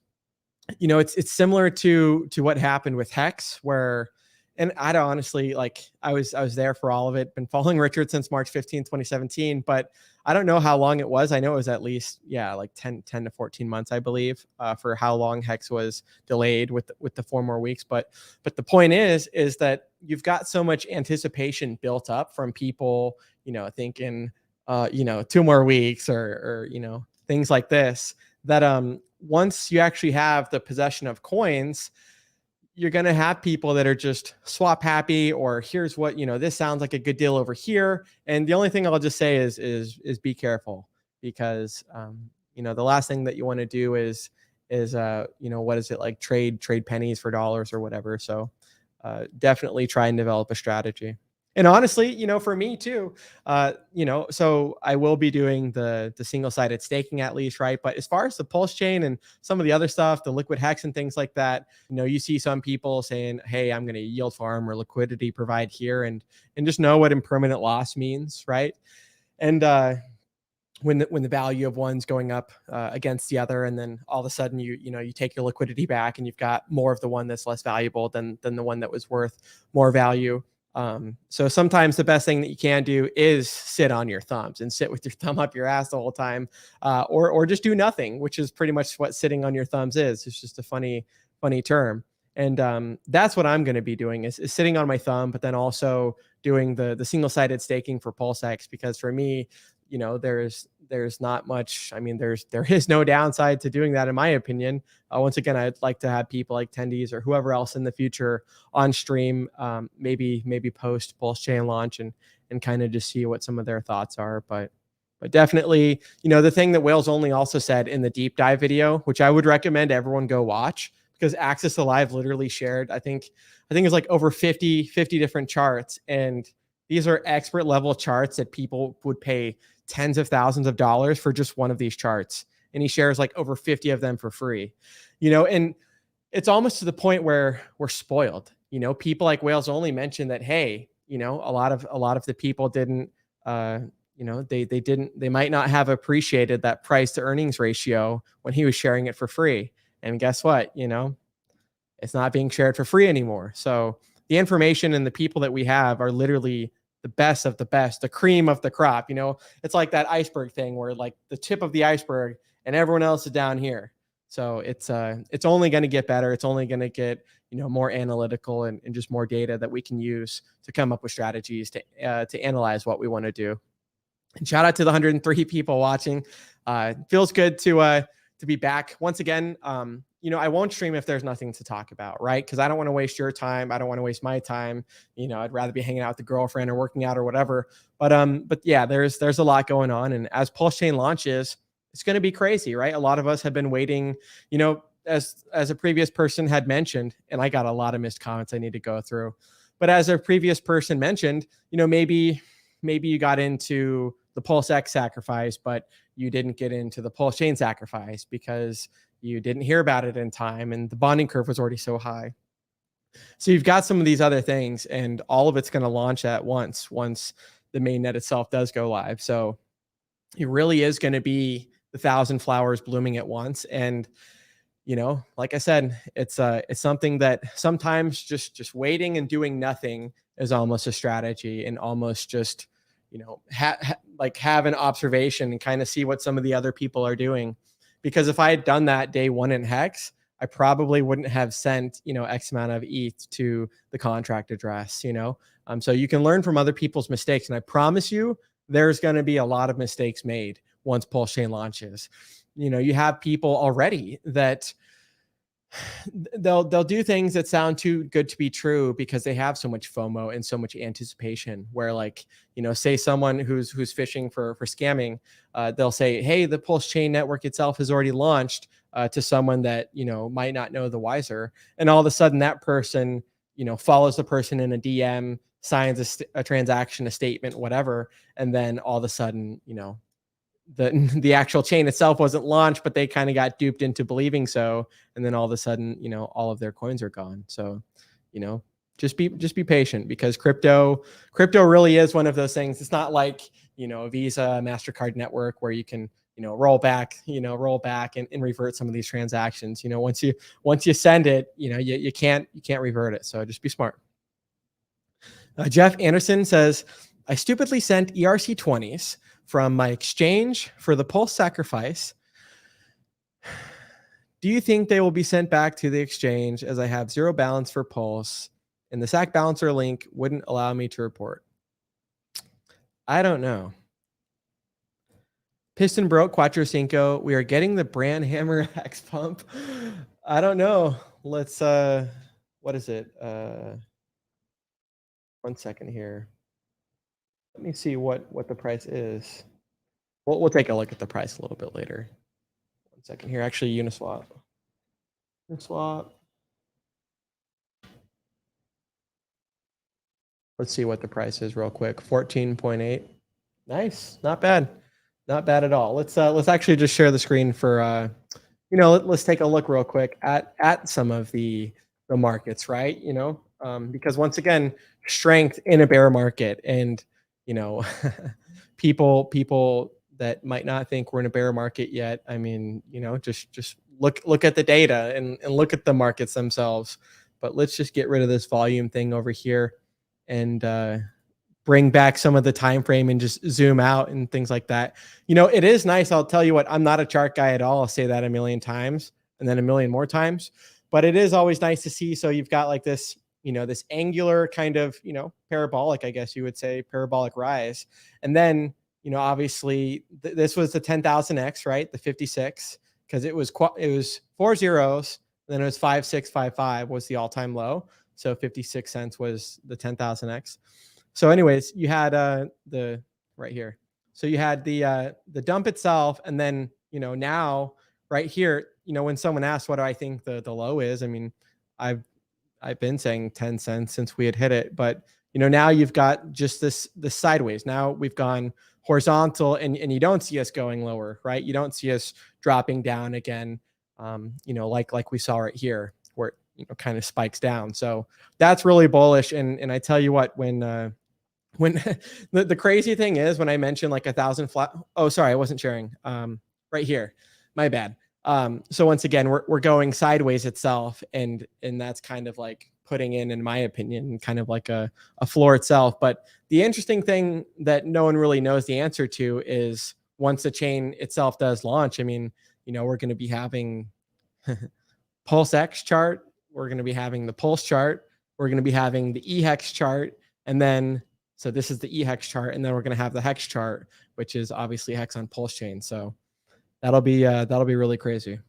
it's similar to what happened with Hex, where, and I don't honestly, like, I was there for all of it, been following Richard since March 15, 2017, but I don't know how long it was. I know it was at least, like 10 to 14 months, I believe, for how long Hex was delayed with the 4 more weeks. But the point is that you've got so much anticipation built up from people, thinking, 2 more weeks or things like this, that once you actually have the possession of coins, you're going to have people that are just swap happy, or here's what, this sounds like a good deal over here. And the only thing I'll just say is be careful, because, the last thing that you want to do is what is it, like trade pennies for dollars or whatever. So definitely try and develop a strategy. And honestly, for me too, so I will be doing the single-sided staking at least, right? But as far as the PulseChain and some of the other stuff, the liquid hex and things like that, you see some people saying, hey, I'm going to yield farm or liquidity provide here, and just know what impermanent loss means, right? And when the value of one's going up against the other, and then all of a sudden you take your liquidity back and you've got more of the one that's less valuable than the one that was worth more value. So sometimes the best thing that you can do is sit on your thumbs and sit with your thumb up your ass the whole time, or just do nothing, which is pretty much what sitting on your thumbs is. It's just a funny term. And that's what I'm going to be doing is sitting on my thumb, but then also doing the single-sided staking for PulseX, because for me, there's not much. I mean, there is no downside to doing that, in my opinion. Once again, I'd like to have people like Tendies or whoever else in the future on stream, maybe post PulseChain launch and kind of just see what some of their thoughts are. But definitely, the thing that Whales Only also said in the deep dive video, which I would recommend everyone go watch, because Access Alive literally shared, I think it's like over 50 different charts, and these are expert level charts that people would pay tens of thousands of dollars for just one of these charts. And he shares like over 50 of them for free, and it's almost to the point where we're spoiled. People like Whales Only mentioned that, hey, a lot of the people didn't, they might not have appreciated that price to earnings ratio when he was sharing it for free. And guess what? It's not being shared for free anymore. So the information and the people that we have are literally the best of the best, the cream of the crop. It's like that iceberg thing where like the tip of the iceberg and everyone else is down here. So it's only going to get better. It's only going to get, more analytical and just more data that we can use to come up with strategies to analyze what we want to do. And shout out to the 103 people watching. Feels good to be back once again. I won't stream if there's nothing to talk about, right? Because I don't want to waste your time. I don't want to waste my time. I'd rather be hanging out with the girlfriend or working out or whatever. But yeah, there's a lot going on. And as PulseChain launches, it's going to be crazy, right? A lot of us have been waiting, as a previous person had mentioned, and I got a lot of missed comments I need to go through. But as a previous person mentioned, maybe you got into the PulseX sacrifice, but you didn't get into the PulseChain sacrifice because you didn't hear about it in time and the bonding curve was already so high. So you've got some of these other things, and all of it's going to launch at once the mainnet itself does go live. So it really is going to be the 1,000 flowers blooming at once. And like I said, it's something that sometimes just waiting and doing nothing is almost a strategy, and almost just have an observation and kind of see what some of the other people are doing. Because if I had done that day one in Hex, I probably wouldn't have sent X amount of ETH to the contract address. So you can learn from other people's mistakes, and I promise you there's going to be a lot of mistakes made once PulseChain launches. You have people already that they'll do things that sound too good to be true because they have so much FOMO and so much anticipation, where say someone who's fishing for scamming, they'll say, hey, the PulseChain network itself has already launched, to someone that might not know the wiser, and all of a sudden that person follows the person in a DM, signs a transaction, a statement, whatever, and then all of a sudden the actual chain itself wasn't launched, but they kind of got duped into believing so, and then all of a sudden all of their coins are gone. So just be patient, because crypto really is one of those things. It's not like a Visa, MasterCard network where you can roll back and revert some of these transactions. Once you send it, you can't revert it. So just be smart. Jeff Anderson says, I stupidly sent ERC20s from my exchange for the Pulse sacrifice. Do you think they will be sent back to the exchange, as I have zero balance for Pulse and the SAC balancer link wouldn't allow me to report? I don't know. Piston broke Quattro Cinco. We are getting the Brand Hammer X pump. I don't know. Let's what is it? 1 second here. Let me see what the price is. We'll take a look at the price a little bit later. 1 second here. Actually, Uniswap. Uniswap. Let's see what the price is real quick. 14.8. Nice. Not bad. Not bad at all. Let's actually just share the screen for let's take a look real quick at some of the markets, right? Because once again, strength in a bear market, and people that might not think we're in a bear market yet. I mean, just look at the data and look at the markets themselves. But let's just get rid of this volume thing over here and bring back some of the time frame and just zoom out and things like that. It is nice. I'll tell you what, I'm not a chart guy at all. I'll say that a million times and then a million more times, but it is always nice to see. So you've got like this, this angular kind of, parabolic, I guess you would say, parabolic rise. And then, obviously this was the 10,000X, right? The 56, because it was 4 zeros. And then it was 5655 was the all-time low. So 56 cents was the 10,000X. So anyways, you had the right here. So you had the dump itself, and then now right here, when someone asks what do I think the low is, I mean, I've been saying 10 cents since we had hit it, but now you've got just this sideways. Now we've gone horizontal, and you don't see us going lower, right? You don't see us dropping down again, like we saw right here, where it kind of spikes down. So that's really bullish. And I tell you what, when the crazy thing is, when I mentioned like 1,000 flat, oh, sorry, I wasn't sharing, right here, my bad. So once again, we're going sideways itself. And that's kind of like putting in my opinion, kind of like a floor itself. But the interesting thing that no one really knows the answer to is once the chain itself does launch, I mean, we're going to be having PulseX chart. We're going to be having the Pulse chart. We're going to be having the eHex chart. And then, so this is the eHex chart. And then we're going to have the Hex chart, which is obviously Hex on PulseChain. So that'll be really crazy.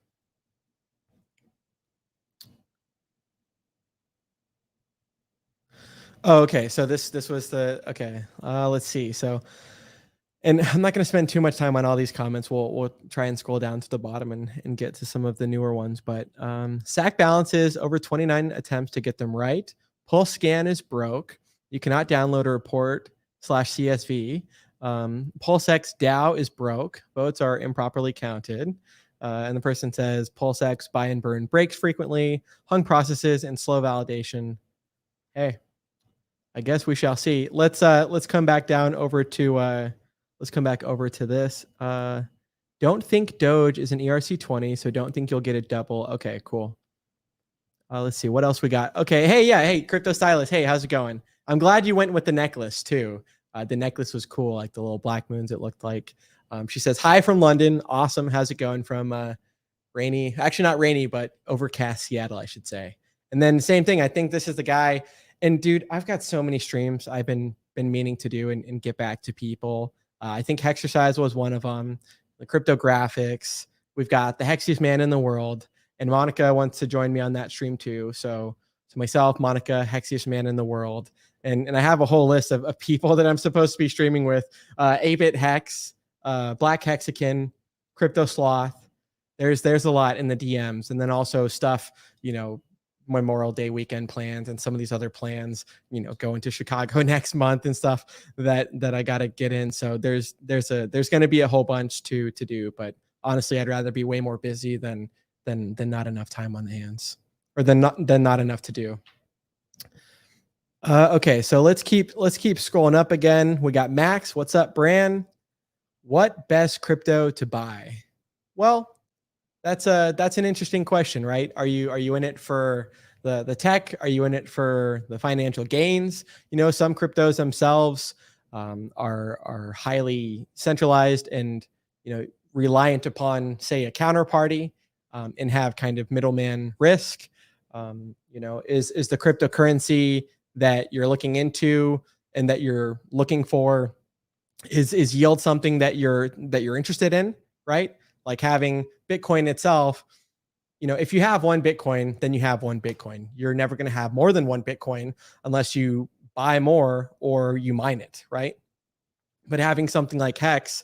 Oh, okay. So this was the, okay. Let's see. So, and I'm not going to spend too much time on all these comments. We'll try and scroll down to the bottom and get to some of the newer ones. But SAC balances over 29 attempts to get them right. Pulse scan is broke. You cannot download a report /CSV. PulseX DAO is broke. Votes are improperly counted. And the person says PulseX buy and burn breaks frequently, hung processes, and slow validation. Hey, I guess we shall see. Let's come back down over to let's come back over to this. Don't think Doge is an ERC20, so don't think you'll get a double. Okay, cool. Let's see what else we got. Okay, hey, Crypto Stylist. Hey, how's it going? I'm glad you went with the necklace too. The necklace was cool, like the little black moons it looked like. She says, hi from London. Awesome. How's it going from rainy, actually not rainy, but overcast Seattle, I should say. And then same thing. I think this is the guy. And dude, I've got so many streams I've been meaning to do and get back to people. I think Hexercise was one of them. The cryptographics. We've got the hexiest man in the world. And Monica wants to join me on that stream too. So myself, Monica, hexiest man in the world. And I have a whole list of people that I'm supposed to be streaming with. 8-Bit Hex, Black Hexican, Crypto Sloth. There's a lot in the DMs. And then also stuff, Memorial Day weekend plans and some of these other plans, going to Chicago next month and stuff that I got to get in. So there's going to be a whole bunch to do, but honestly, I'd rather be way more busy than not enough time on the hands, or than not enough to do. Okay, so let's keep scrolling up again. We got Max. What's up, Bran? What best crypto to buy? Well, that's an interesting question, right? Are you in it for the tech? Are you in it for the financial gains? Some cryptos themselves are highly centralized and reliant upon, say, a counterparty, and have kind of middleman risk. Is the cryptocurrency that you're looking into and that you're looking for is yield something that you're interested in, right? Like having Bitcoin itself, if you have one Bitcoin, then you have one Bitcoin. You're never going to have more than one Bitcoin unless you buy more or you mine it, right? But having something like Hex,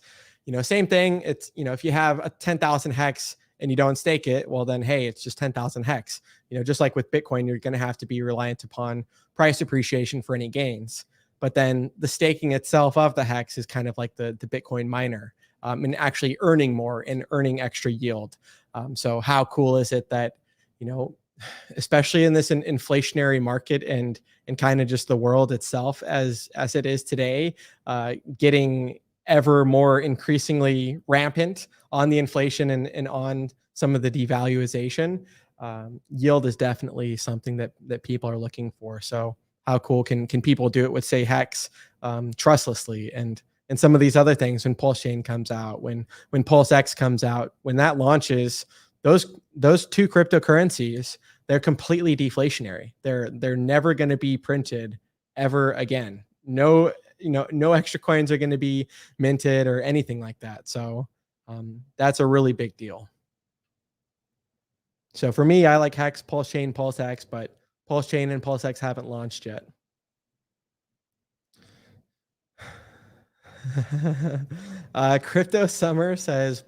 same thing. It's, if you have a 10,000 Hex and you don't stake it, well then, hey, it's just 10,000 hex. Just like with Bitcoin, you're going to have to be reliant upon price appreciation for any gains. But then the staking itself of the hex is kind of like the Bitcoin miner, and actually earning more and earning extra yield. So how cool is it that, especially in this inflationary market and kind of just the world itself as it is today, getting ever more increasingly rampant on the inflation and on some of the devaluation, yield is definitely something that people are looking for. So how cool can people do it with, say, hex, trustlessly, and some of these other things? When PulseChain comes out, when PulseX comes out, when that launches, those two cryptocurrencies, they're completely deflationary. They're never going to be printed ever again. No extra coins are going to be minted or anything like that. So that's a really big deal. So for me, I like Hex, PulseChain, PulseX, but PulseChain and PulseX haven't launched yet. Crypto Summer says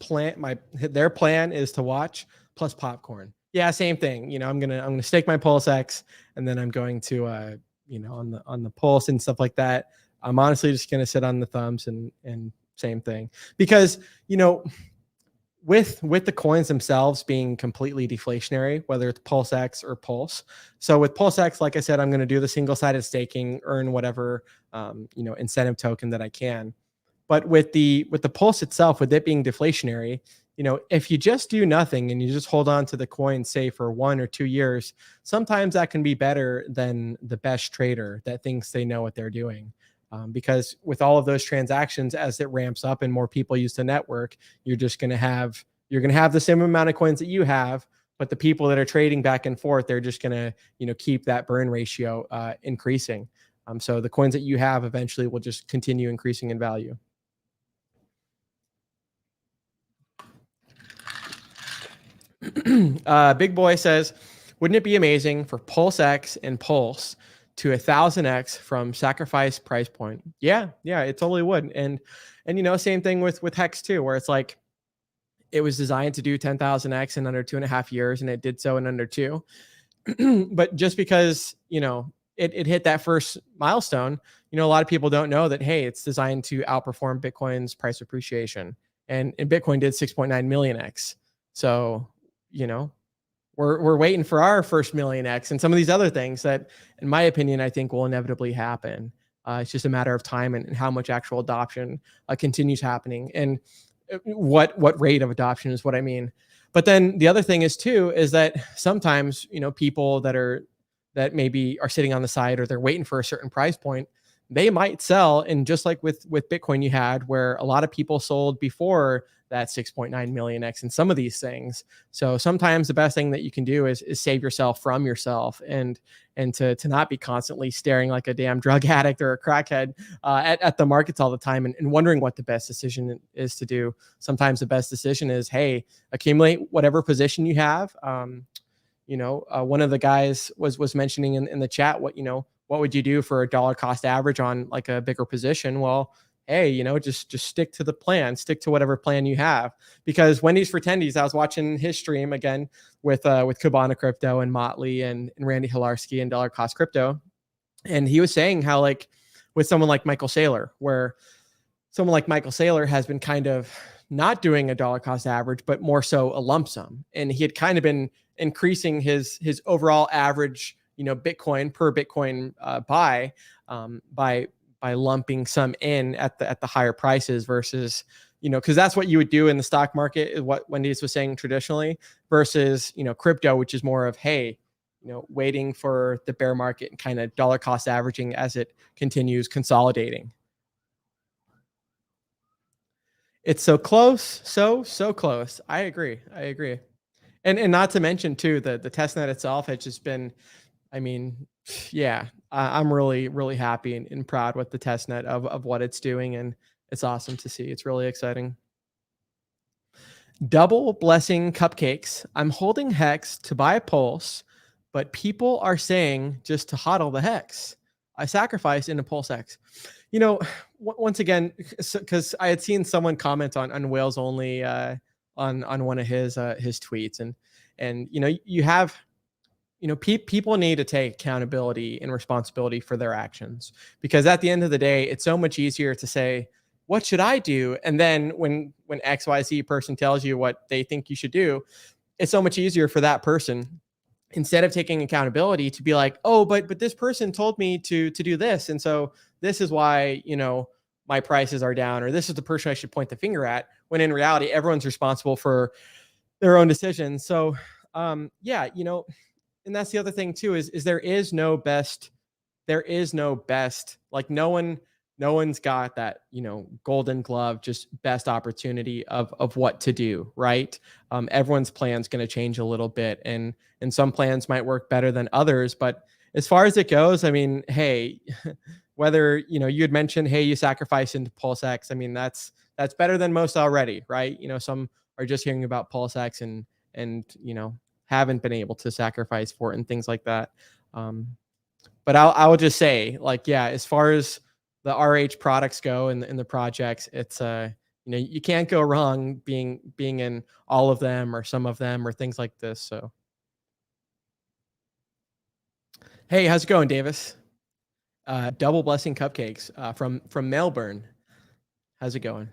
their plan is to watch plus popcorn. Yeah, same thing. I'm gonna stake my PulseX, and then I'm going to on the Pulse and stuff like that. I'm honestly just gonna sit on the thumbs and same thing, because with the coins themselves being completely deflationary, whether it's PulseX or Pulse. So with PulseX, like I said, I'm going to do the single-sided staking, earn whatever incentive token that I can. But with the Pulse itself, with it being deflationary, if you just do nothing and you just hold on to the coin, say for 1 or 2 years, sometimes that can be better than the best trader that thinks they know what they're doing. Because with all of those transactions, as it ramps up and more people use the network, you're going to have the same amount of coins that you have, but the people that are trading back and forth, they're just going to keep that burn ratio increasing. So the coins that you have eventually will just continue increasing in value. Big Boy says, wouldn't it be amazing for PulseX and Pulse to 1,000x from sacrifice price point? Yeah, it totally would. And same thing with Hex too, where it's like it was designed to do 10,000x in under 2.5 years, and it did so in under 2. But just because it hit that first milestone, a lot of people don't know that, hey, it's designed to outperform Bitcoin's price appreciation, and Bitcoin did 6.9 million x. So we're waiting for our first million x and some of these other things that, in my opinion, I think will inevitably happen. It's just a matter of time and how much actual adoption continues happening, and what rate of adoption is what I mean. But then the other thing is that sometimes people that maybe are sitting on the side, or they're waiting for a certain price point, they might sell. And just like with Bitcoin, you had where a lot of people sold before that 6.9 million x and some of these things. So sometimes the best thing that you can do is save yourself from yourself, and to not be constantly staring like a damn drug addict or a crackhead at the markets all the time and wondering what the best decision is to do. Sometimes the best decision is, hey, accumulate whatever position you have. One of the guys was mentioning in the chat, what would you do for a dollar cost average on like a bigger position? Well, hey, just stick to the plan, stick to whatever plan you have. Because Wendy's for Tendies, I was watching his stream again with Kibana Crypto and Motley and Randy Hilarski and Dollar Cost Crypto. And he was saying how, like, with someone like Michael Saylor, where someone like Michael Saylor has been kind of not doing a dollar cost average, but more so a lump sum. And he had kind of been increasing his overall average, Bitcoin per Bitcoin buy by lumping some in at the higher prices versus, because that's what you would do in the stock market, is what Wendy's was saying traditionally, versus, crypto, which is more of, hey, waiting for the bear market and kind of dollar cost averaging as it continues consolidating. It's so close, so close. I agree. And not to mention too, the testnet itself has just been, I'm really, really happy and proud with the testnet of what it's doing, and it's awesome to see. It's really exciting. Double blessing cupcakes. I'm holding Hex to buy Pulse, but people are saying just to hodl the Hex. I sacrifice into PulseX. Once again, because I had seen someone comment on Whales Only on one of his tweets. And you have, people need to take accountability and responsibility for their actions, because at the end of the day, it's so much easier to say, what should I do? And then when XYZ person tells you what they think you should do, it's so much easier for that person, instead of taking accountability, to be like, oh, but this person told me to do this, and so this is why my prices are down, or this is the person I should point the finger at, when in reality everyone's responsible for their own decisions. So yeah, and that's the other thing too, is there is no best, like no one's got that golden glove, just best opportunity of what to do, right? Everyone's plan's going to change a little bit, and some plans might work better than others. But as far as it goes, I mean, hey, whether you had mentioned, hey, you sacrifice into PulseX, I mean, that's better than most already, right? Some are just hearing about PulseX and haven't been able to sacrifice for it and things like that. But I will just say, like, yeah, as far as the RH products go and the projects, it's you can't go wrong being in all of them or some of them or things like this. So hey, how's it going, Davis? Double blessing cupcakes from Melbourne. How's it going?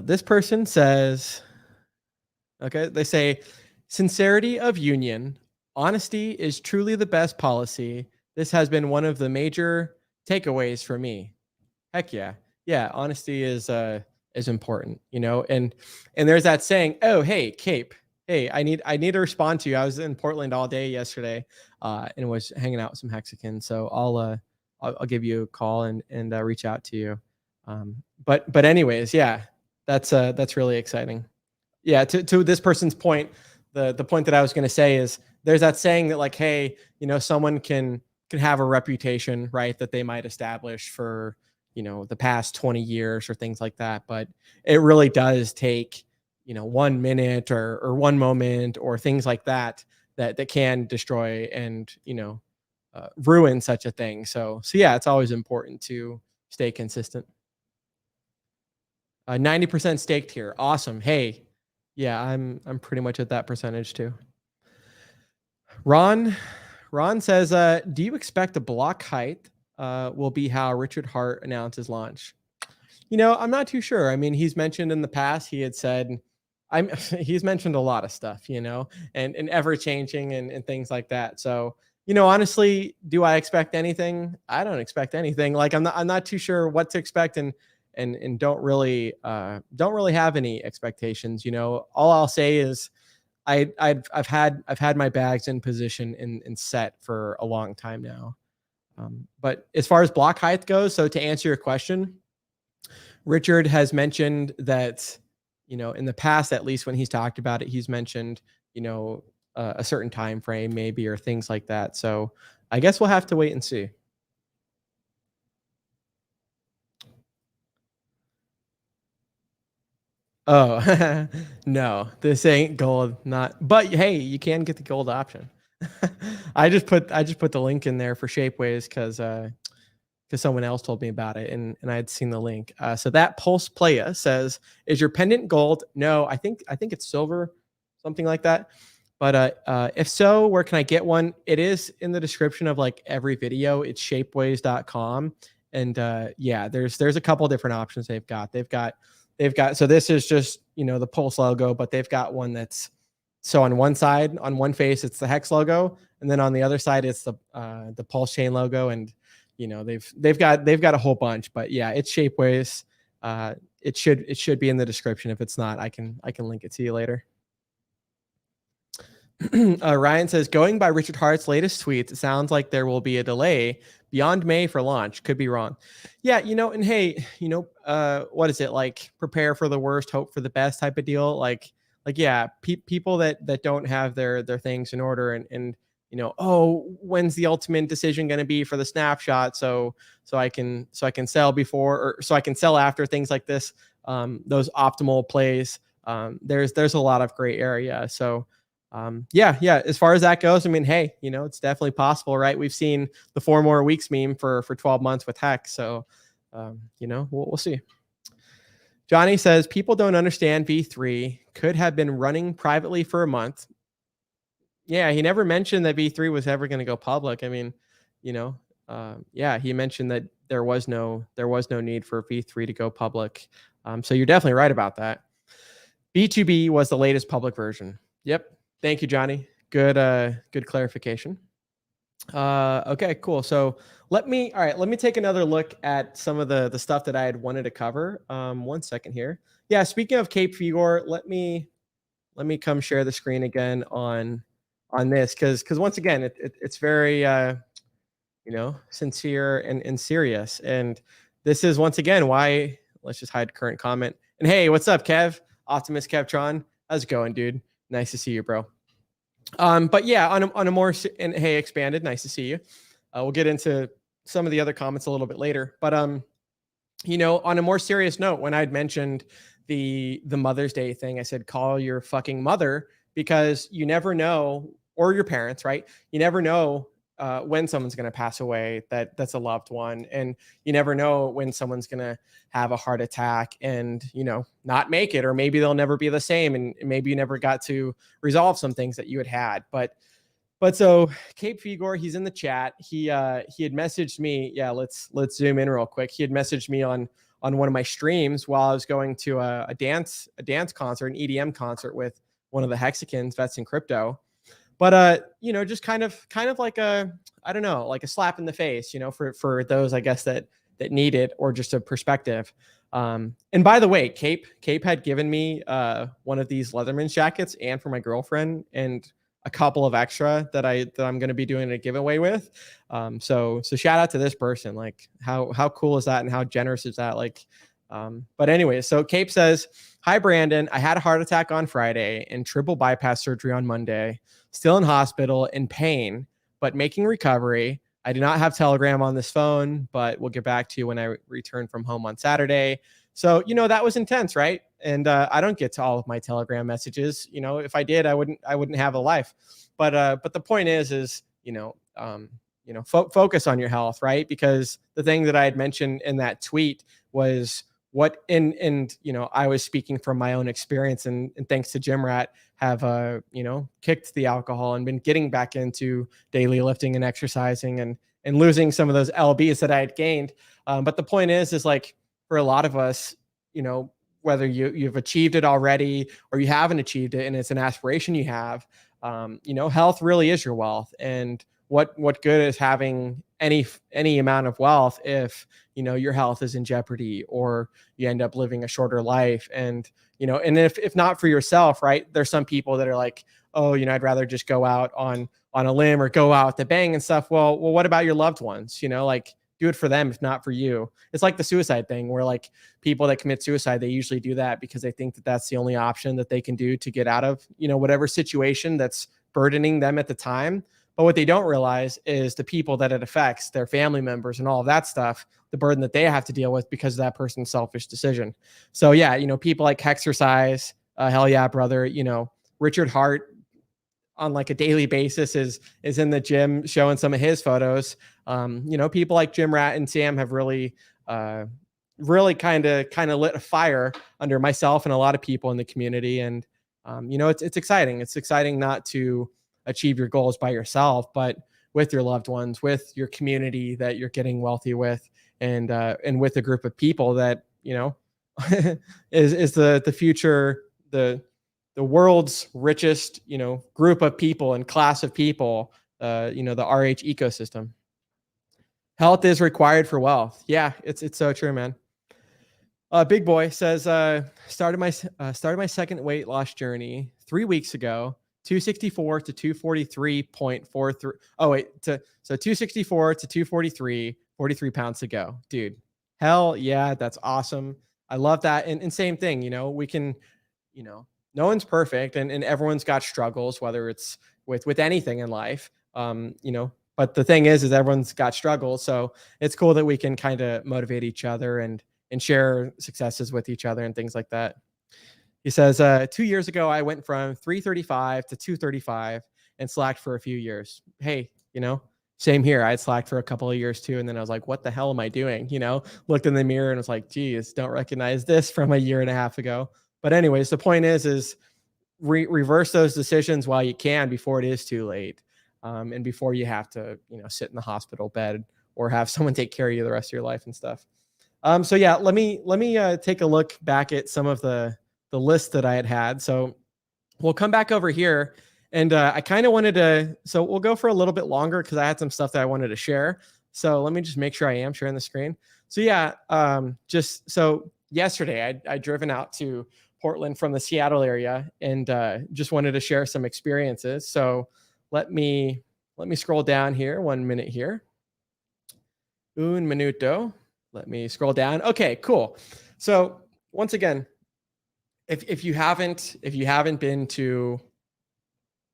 This person says, okay, they say, sincerity of union, honesty is truly the best policy. This has been one of the major takeaways for me. Heck yeah. Yeah, honesty is important, and there's that saying, oh, hey, Cape, hey, I need to respond to you. I was in Portland all day yesterday and was hanging out with some Hexicans, so I'll give you a call and reach out to you. But anyways, yeah, that's really exciting. Yeah, to this person's point, the point that I was going to say is, there's that saying that, like, hey, someone can have a reputation, right, that they might establish for the past 20 years or things like that, but it really does take 1 minute or 1 moment or things like that can destroy and ruin such a thing. So yeah, it's always important to stay consistent. 90% staked here. Awesome. Hey, yeah, I'm pretty much at that percentage too. Ron says, do you expect the block height will be how Richard Hart announces launch? I'm not too sure. I mean, he's mentioned in the past, he had said, he's mentioned a lot of stuff, and ever changing and things like that. So, honestly, do I expect anything? I don't expect anything. Like, I'm not too sure what to expect, and don't really have any expectations. All I'll say is, I've had my bags in position and set for a long time now. But as far as block height goes, so to answer your question, Richard has mentioned that, in the past, at least when he's talked about it, he's mentioned, a certain time frame maybe, or things like that. So I guess we'll have to wait and see. Oh, no, this ain't gold. Not, but hey, you can get the gold option. I just put the link in there for Shapeways because someone else told me about it, and I had seen the link. So that Pulse Playa says, is your pendant gold? No, I think it's silver, something like that. But if so, where can I get one? It is in the description of like every video. It's shapeways.com. And yeah, there's a couple different options they've got. They've got, so this is just, the Pulse logo, but they've got one that's, so on one side, on one face, it's the Hex logo. And then on the other side, it's the PulseChain logo. And, they've got a whole bunch, but yeah, it's Shapeways. It should be in the description. If it's not, I can link it to you later. Ryan says, going by Richard Hart's latest tweets, it sounds like there will be a delay beyond May for launch. Could be wrong. Yeah, and hey, what is it, like, prepare for the worst, hope for the best type of deal? Like yeah, people that don't have their things in order and oh, when's the ultimate decision going to be for the snapshot? So I can sell before, or so I can sell after, things like this. Those optimal plays. There's a lot of gray area. So yeah, as far as that goes, I mean, hey, it's definitely possible, right? We've seen the 4 more weeks meme for 12 months with Hex. So, we'll see. Johnny says people don't understand V3 could have been running privately for a month. Yeah, he never mentioned that V3 was ever going to go public. I mean, yeah, he mentioned that there was no need for V3 to go public. So you're definitely right about that. B2B was the latest public version. Yep. Thank you, Johnny. Good clarification. Okay, cool. So let me take another look at some of the stuff that I had wanted to cover. 1 second here. Yeah, speaking of Cape Figure, let me come share the screen again on this because once again it's very sincere and serious. And this is once again why, let's just hide current comment. And hey, what's up, Kev? Optimus Kevtron. How's it going, dude? Nice to see you, bro. But yeah, on a more, and hey, Expanded, nice to see you. We'll get into some of the other comments a little bit later. But on a more serious note, when I'd mentioned the Mother's Day thing, I said, call your fucking mother, because you never know, or your parents, right? You never know when someone's going to pass away that's a loved one, and you never know when someone's going to have a heart attack and not make it, or maybe they'll never be the same, and maybe you never got to resolve some things that you had. But so Cape Figure, he's in the chat. He had messaged me. Yeah, let's zoom in real quick. He had messaged me on one of my streams while I was going to a dance concert, an EDM concert with one of the Hexicans, Vets in Crypto. But just kind of like a, I don't know, like a slap in the face, for those, I guess, that need it, or just a perspective. And by the way, Cape had given me one of these Leatherman's jackets, and for my girlfriend, and a couple of extra that I'm going to be doing a giveaway with. So shout out to this person. Like, how cool is that, and how generous is that? Like, but anyway, so Cape says, hi, Brandon. I had a heart attack on Friday and triple bypass surgery on Monday. Still in hospital, in pain, but making recovery. I do not have Telegram on this phone, but we'll get back to you when I return from home on Saturday. So, that was intense, right? And I don't get to all of my Telegram messages. If I did, I wouldn't have a life. But the point is, focus on your health, right? Because the thing that I had mentioned in that tweet was what, and I was speaking from my own experience, and thanks to Gym Rat, have kicked the alcohol and been getting back into daily lifting and exercising, and losing some of those lbs that I had gained. But the point is like, for a lot of us, whether you've achieved it already or you haven't achieved it, and it's an aspiration you have, health really is your wealth. And what good is having any amount of wealth if your health is in jeopardy, or you end up living a shorter life? And and if not for yourself, right, there's some people that are like, oh, I'd rather just go out on a limb, or go out with the bang and stuff. Well, what about your loved ones? Like, do it for them, if not for you. It's like the suicide thing, where like people that commit suicide, they usually do that because they think that that's the only option that they can do to get out of whatever situation that's burdening them at the time. But what they don't realize is the people that it affects, their family members and all of that stuff, the burden that they have to deal with because of that person's selfish decision. So yeah, people like Hexercise, hell yeah, brother, Richard Hart on like a daily basis is in the gym showing some of his photos. People like Jim Rat and Sam have really kind of lit a fire under myself and a lot of people in the community. And it's exciting. It's exciting not to achieve your goals by yourself, but with your loved ones, with your community that you're getting wealthy with, and with a group of people that is the future, the world's richest group of people and class of people, the RH ecosystem. Health is required for wealth. Yeah, it's so true, man. Big Boy says, started my second weight loss journey 3 weeks ago. 264 to 243.43. Oh wait, so 264 to 243, 43 pounds to go, dude. Hell yeah, that's awesome. I love that. And same thing, we can, no one's perfect, and everyone's got struggles, whether it's with anything in life. But the thing is everyone's got struggles. So it's cool that we can kind of motivate each other and share successes with each other and things like that. He says, 2 years ago, I went from 335 to 235 and slacked for a few years. Hey, Same here. I had slacked for a couple of years too. And then I was like, what the hell am I doing? Looked in the mirror and was like, geez, don't recognize this from a year and a half ago. But anyways, the point is reverse those decisions while you can before it is too late. And before you have to, sit in the hospital bed or have someone take care of you the rest of your life and stuff. So yeah, let me take a look back at some of the list that I had. So we'll come back over here. And I kind of wanted to, so we'll go for a little bit longer because I had some stuff that I wanted to share. So let me just make sure I am sharing the screen. So yeah, just so yesterday I'd driven out to Portland from the Seattle area and just wanted to share some experiences. So let me scroll down here 1 minute here. Un minuto. Let me scroll down. Okay, cool. So once again, if you haven't been to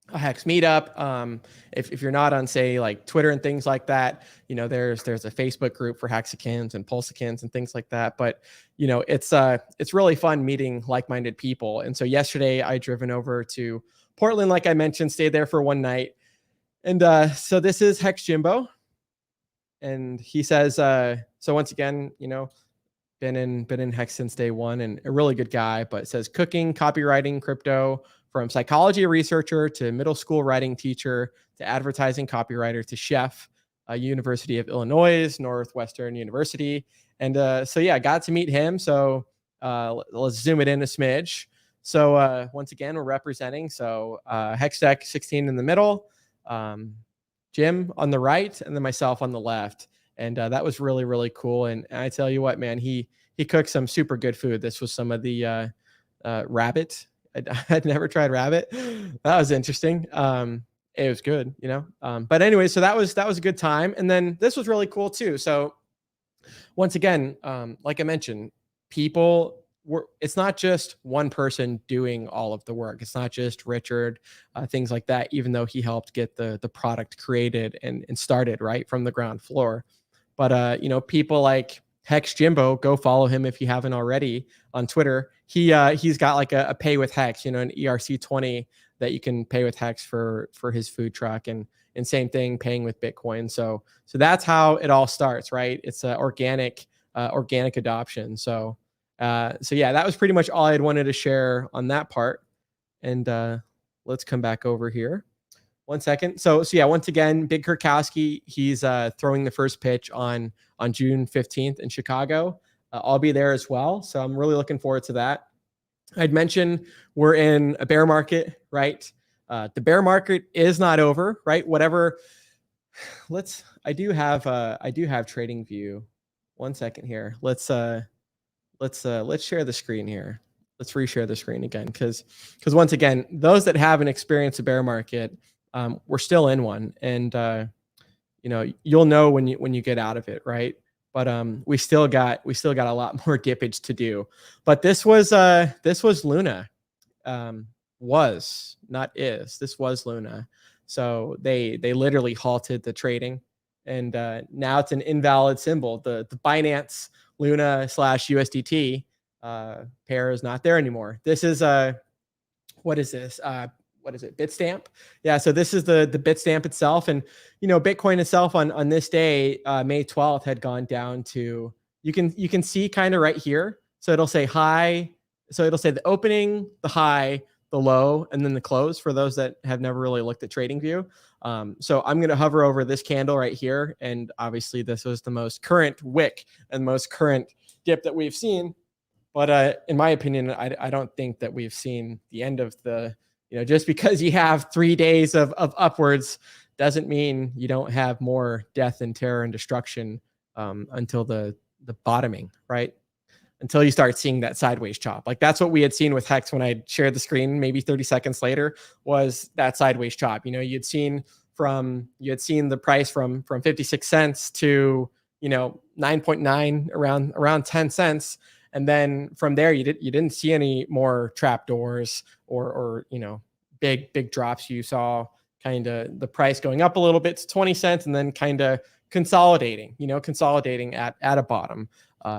a Hex meetup, if you're not on, say, like Twitter and things like that, there's a Facebook group for Hexicans and PulseChains and things like that. But it's really fun meeting like-minded people. And so yesterday I driven over to Portland, like I mentioned, stayed there for one night. And so this is Hex Jimbo, and he says, so once again, been in Hex since day one, and a really good guy. But it says cooking, copywriting, crypto. From psychology researcher to middle school writing teacher to advertising copywriter to chef, University of Illinois, Northwestern University. And so, yeah, I got to meet him. So let's zoom it in a smidge. So once again, we're representing. So Hextech 16 in the middle, Jim on the right, and then myself on the left. And that was really, really cool. And I tell you what, man, he cooked some super good food. This was some of the rabbit. I'd never tried rabbit. That was interesting. It was good, but anyway, so that was a good time. And then this was really cool too. So once again, like I mentioned, it's not just one person doing all of the work. It's not just Richard, things like that, even though he helped get the product created and started right from the ground floor. But, people like Hex Jimbo, go follow him if you haven't already on Twitter. He's got like a pay with Hex, an ERC20 that you can pay with Hex for his food truck, and same thing, paying with Bitcoin. So that's how it all starts, right? It's organic adoption. So yeah, that was pretty much all I had wanted to share on that part. And let's come back over here. 1 second. So yeah, once again, Big Kurkowski, he's throwing the first pitch on June 15th in Chicago. I'll be there as well. So I'm really looking forward to that. I'd mentioned we're in a bear market, right? The bear market is not over, right? Whatever. I do have TradingView. 1 second here. Let's share the screen here. Let's reshare the screen again, because once again, those that haven't experienced a bear market, we're still in one, and you'll know when you get out of it, right? But we still got a lot more dippage to do. But this was Luna, this was Luna. So they literally halted the trading, and now it's an invalid symbol. The Binance Luna / USDT pair is not there anymore. This is what is this? What is it? Bitstamp. Yeah. So this is the Bitstamp itself. And, Bitcoin itself on this day, May 12th, had gone down to, you can see kind of right here. So it'll say high. So it'll say the opening, the high, the low, and then the close for those that have never really looked at TradingView. So I'm going to hover over this candle right here. And obviously this was the most current wick and most current dip that we've seen. But in my opinion, I don't think that we've seen the end of the, just because you have 3 days of upwards doesn't mean you don't have more death and terror and destruction until the bottoming, right? Until you start seeing that sideways chop. Like that's what we had seen with Hex when I shared the screen, maybe 30 seconds later, was that sideways chop. You'd seen the price from 56 cents to 9.9 around 10 cents. And then from there, you didn't see any more trap doors or big drops. You saw kind of the price going up a little bit to 20 cents and then kind of consolidating at a bottom,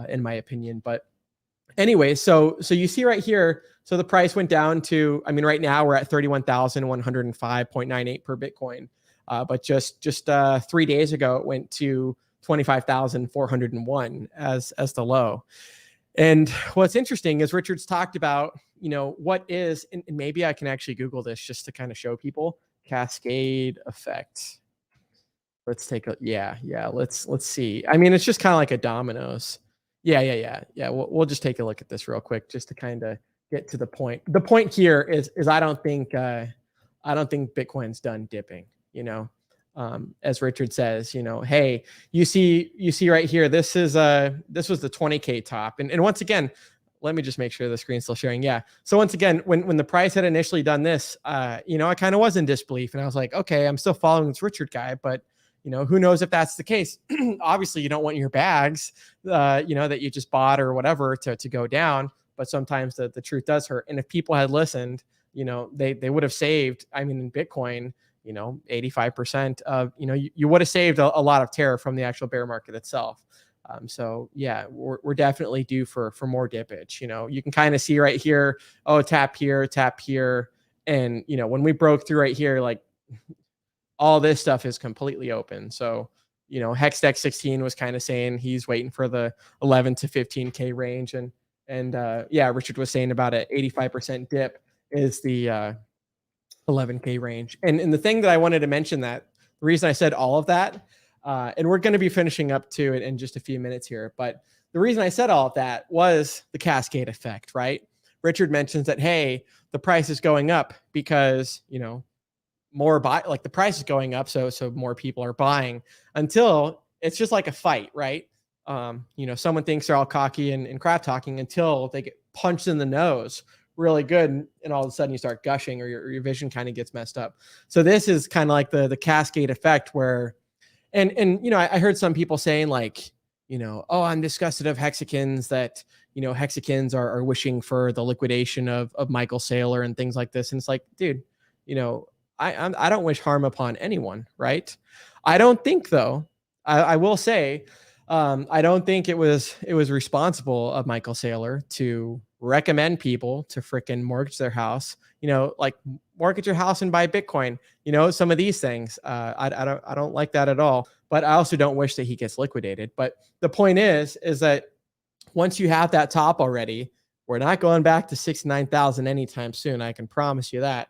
in my opinion. But anyway, so you see right here, so the price went down to, right now we're at 31,105.98 per Bitcoin. But just 3 days ago, it went to 25,401 as the low. And what's interesting is Richard's talked about, what is, and maybe I can actually Google this just to kind of show people, cascade effect. Let's take a, yeah. Let's see. I mean, it's just kind of like a dominoes. Yeah. We'll just take a look at this real quick just to kind of get to the point. The point here is I don't think Bitcoin's done dipping, as Richard says, hey, you see right here, this was the 20K top. And once again, let me just make sure the screen's still sharing. Yeah. So once again, when the price had initially done this, I kind of was in disbelief and I was like, okay, I'm still following this Richard guy, but who knows if that's the case. Obviously you don't want your bags, that you just bought or whatever to go down, but sometimes the truth does hurt. And if people had listened, they would have saved, in Bitcoin, 85% of, you would have saved a lot of terror from the actual bear market itself. So yeah, we're definitely due for more dippage. You can kind of see right here, tap here. And, when we broke through right here, like all this stuff is completely open. So, Hexdex 16 was kind of saying he's waiting for the 11 to 15K range. And yeah, Richard was saying about an 85% dip is the 11K range. And the thing that I wanted to mention, that the reason I said all of that, and we're going to be finishing up to it in just a few minutes here, but the reason I said all of that was the cascade effect, right? Richard mentions that, hey, the price is going up because, more the price is going up. So more people are buying, until it's just like a fight, right? Someone thinks they're all cocky and crap talking until they get punched in the nose really good, and all of a sudden you start gushing, or your vision kind of gets messed up. So this is kind of like the cascade effect where, and I heard some people saying like, oh, I'm disgusted of hexagons, that hexagons are wishing for the liquidation of Michael Saylor and things like this. And it's like, dude, I don't wish harm upon anyone, right? I don't think, though, I will say, I don't think it was responsible of Michael Saylor to recommend people to freaking mortgage their house, like mortgage your house and buy Bitcoin, some of these things. I don't like that at all, but I also don't wish that he gets liquidated. But the point is that once you have that top already, we're not going back to 69,000 anytime soon. I can promise you that.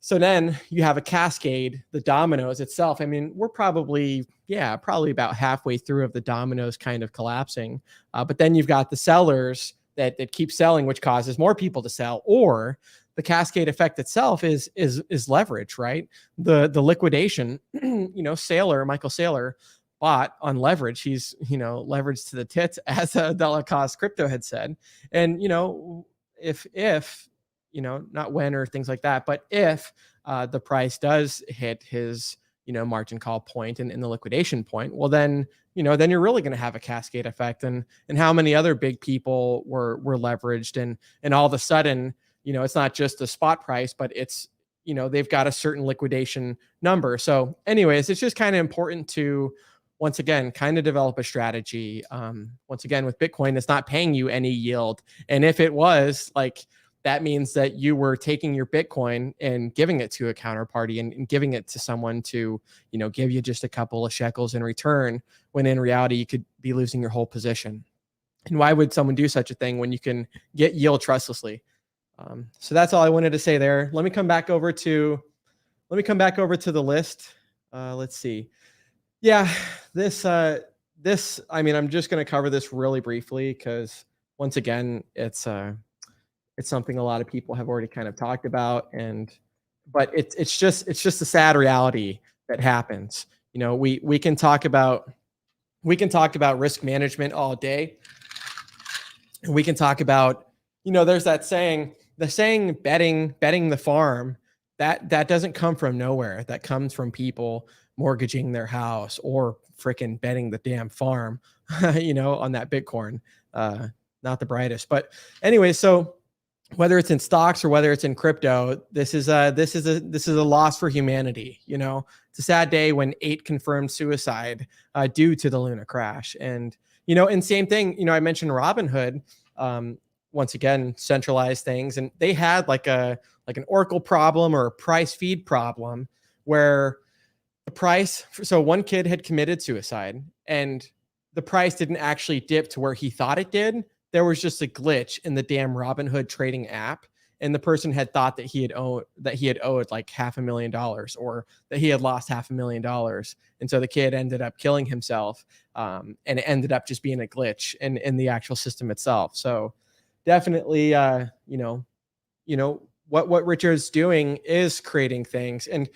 So then you have a cascade, the dominoes itself. We're probably about halfway through of the dominoes kind of collapsing. But then you've got the sellers that keep selling, which causes more people to sell, or the cascade effect itself is leverage, right? The liquidation, Michael Saylor bought on leverage. He's, leveraged to the tits, as Dollar Cost Crypto had said. And, if not when or things like that, but if the price does hit his, margin call point and the liquidation point, well, then you're really going to have a cascade effect. And how many other big people were leveraged, and all of a sudden, it's not just the spot price, but it's, they've got a certain liquidation number. So anyways, it's just kind of important to, once again, kind of develop a strategy. Once again, with Bitcoin, it's not paying you any yield. And if it was, like, that means that you were taking your Bitcoin and giving it to a counterparty and giving it to someone to, give you just a couple of shekels in return, when in reality you could be losing your whole position. And why would someone do such a thing when you can get yield trustlessly? So that's all I wanted to say there. Let me come back over to the list. Let's see. Yeah, this, I'm just going to cover this really briefly because, once again, it's something a lot of people have already kind of talked about, but it's just a sad reality that happens. We can talk about risk management all day. We can talk about, there's that saying, betting the farm, that doesn't come from nowhere. That comes from people mortgaging their house or freaking betting the damn farm, on that Bitcoin. Not the brightest, but anyway, so whether it's in stocks or whether it's in crypto, this is a loss for humanity. It's a sad day when 8 confirmed suicide due to the Luna crash. And and same thing, I mentioned Robinhood, once again, centralized things, and they had like an Oracle problem or a price feed problem where the price. So one kid had committed suicide, and the price didn't actually dip to where he thought it did. There was just a glitch in the damn Robinhood trading app, and the person had thought that he had owed like $500,000 or that he had lost $500,000, and so the kid ended up killing himself, and it ended up just being a glitch in the actual system itself. So definitely, what Richard's doing is creating things. And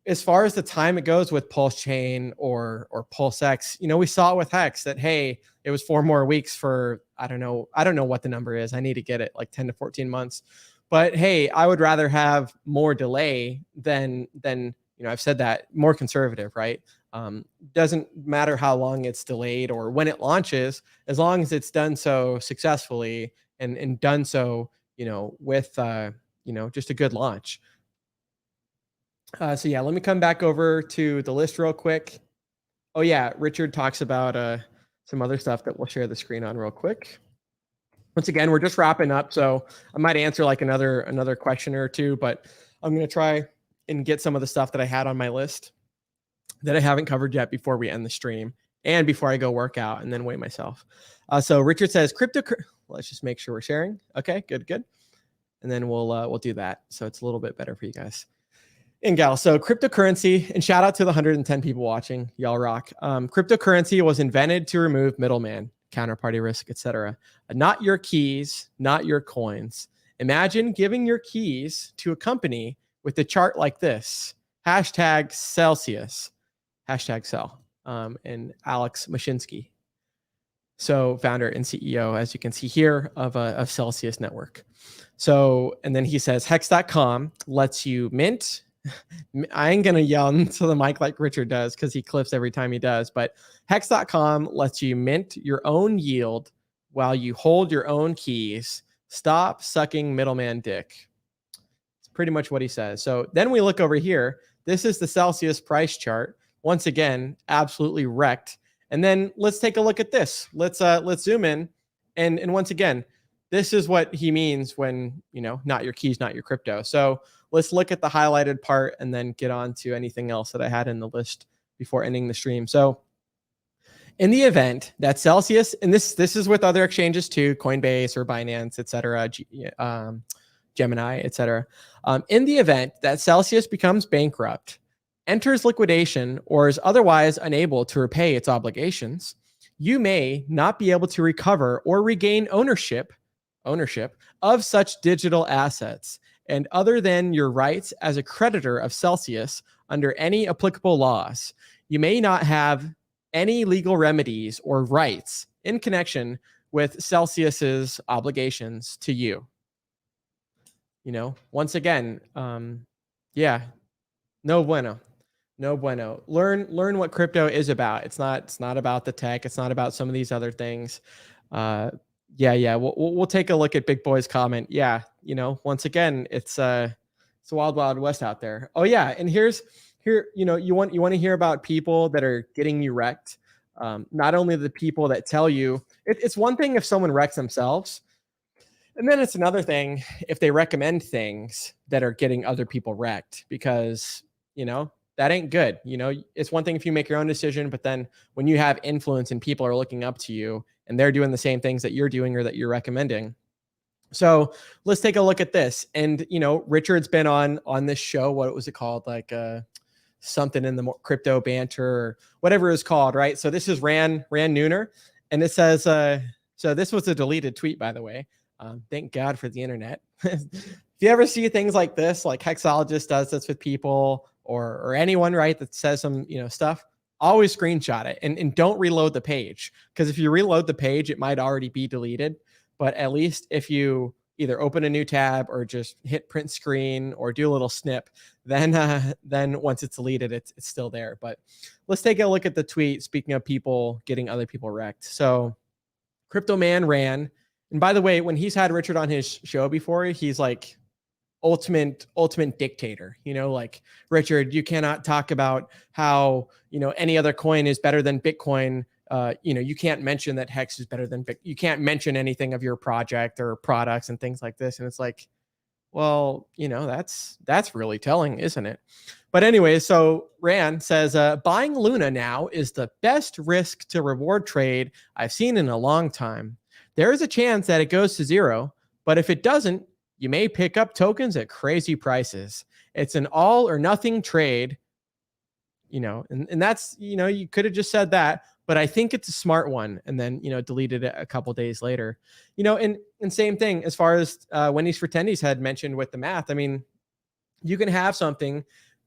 as far as the time it goes with PulseChain or PulseX, we saw it with Hex that, hey, it was 4 more weeks for, I don't know what the number is. I need to get it, like 10 to 14 months. But hey, I would rather have more delay than I've said that, more conservative, right? Doesn't matter how long it's delayed or when it launches, as long as it's done so successfully and done so, with just a good launch. So yeah, let me come back over to the list real quick. Oh yeah, Richard talks about some other stuff that we'll share the screen on real quick. Once again, we're just wrapping up, so I might answer like another question or two, but I'm going to try and get some of the stuff that I had on my list that I haven't covered yet before we end the stream and before I go work out and then weigh myself. So Richard says let's just make sure we're sharing. Okay, good. And then we'll do that, so it's a little bit better for you guys and gals. So cryptocurrency, and shout out to the 110 people watching. Y'all rock. Cryptocurrency was invented to remove middleman, counterparty risk, etc. Not your keys, not your coins. Imagine giving your keys to a company with a chart like this. #Celsius. #Cell. And Alex Mashinsky. So founder and CEO, as you can see here, of Celsius Network. So, and then he says, Hex.com lets you mint. I ain't going to yell into the mic like Richard does because he clips every time he does. But Hex.com lets you mint your own yield while you hold your own keys. Stop sucking middleman dick. It's pretty much what he says. So then we look over here. This is the Celsius price chart. Once again, absolutely wrecked. And then let's take a look at this. Let's zoom in. And once again, this is what he means when, not your keys, not your crypto. So let's look at the highlighted part and then get on to anything else that I had in the list before ending the stream. So in the event that Celsius, and this is with other exchanges too, Coinbase or Binance, etc., Gemini, etc. In the event that Celsius becomes bankrupt, enters liquidation, or is otherwise unable to repay its obligations, you may not be able to recover or regain ownership of such digital assets, and other than your rights as a creditor of Celsius under any applicable laws, you may not have any legal remedies or rights in connection with Celsius's obligations to you. Once again, no bueno. Learn what crypto is about. It's not about the tech. It's not about some of these other things. We'll take a look at Big Boy's comment. Yeah, once again, it's a wild, wild west out there. Oh yeah, and here, you want to hear about people that are getting you wrecked. Not only the people that tell you, it's one thing if someone wrecks themselves, and then it's another thing if they recommend things that are getting other people wrecked, because that ain't good. It's one thing if you make your own decision, but then when you have influence and people are looking up to you and they're doing the same things that you're doing or that you're recommending. So let's take a look at this. And, Richard's been on this show. What was it called? Like something in the crypto banter or whatever it's called, right? So this is Ran Nooner. And it says, so this was a deleted tweet, by the way. Thank God for the internet. If you ever see things like this, like Hexologist does this with people or anyone, right, that says some, stuff, always screenshot it and don't reload the page. Because if you reload the page, it might already be deleted. But at least if you either open a new tab or just hit print screen or do a little snip, then once it's deleted, it's still there. But let's take a look at the tweet. Speaking of people getting other people wrecked. So Crypto Man ran. And by the way, when he's had Richard on his show before, he's like ultimate dictator, like, Richard, you cannot talk about how, any other coin is better than Bitcoin. You can't mention that Hex is better than Bitcoin. You can't mention anything of your project or products and things like this. And it's like, Well, that's really telling, isn't it? But anyway, so Rand says, buying Luna now is the best risk to reward trade I've seen in a long time. There is a chance that it goes to zero, but if it doesn't, you may pick up tokens at crazy prices. It's an all or nothing trade, and that's, you could have just said that, but I think it's a smart one. And then, deleted it a couple days later, and same thing as far as Wendy's for Tendies had mentioned with the math. I mean, you can have something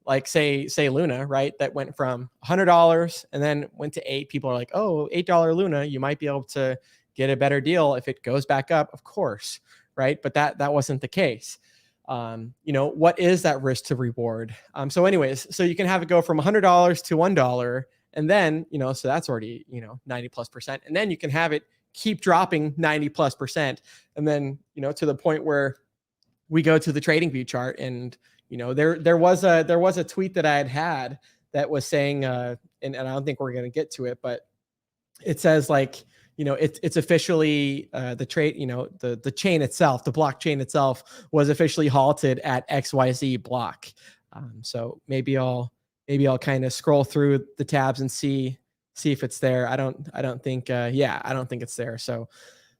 like say Luna, right? That went from $100 and then went to $8. People are like, oh, $8 Luna, you might be able to get a better deal if it goes back up, of course, right? But that wasn't the case. What is that risk to reward? So anyways, so you can have it go from $100 to $1, and then, so that's already, 90+%. And then you can have it keep dropping 90+%. And then, to the point where we go to the trading view chart, and, there was a tweet that I had that was saying, and I don't think we're going to get to it, but it says like, it's officially the trade, the chain itself, the blockchain itself was officially halted at XYZ block. So maybe I'll kind of scroll through the tabs and see if it's there. I don't think it's there. So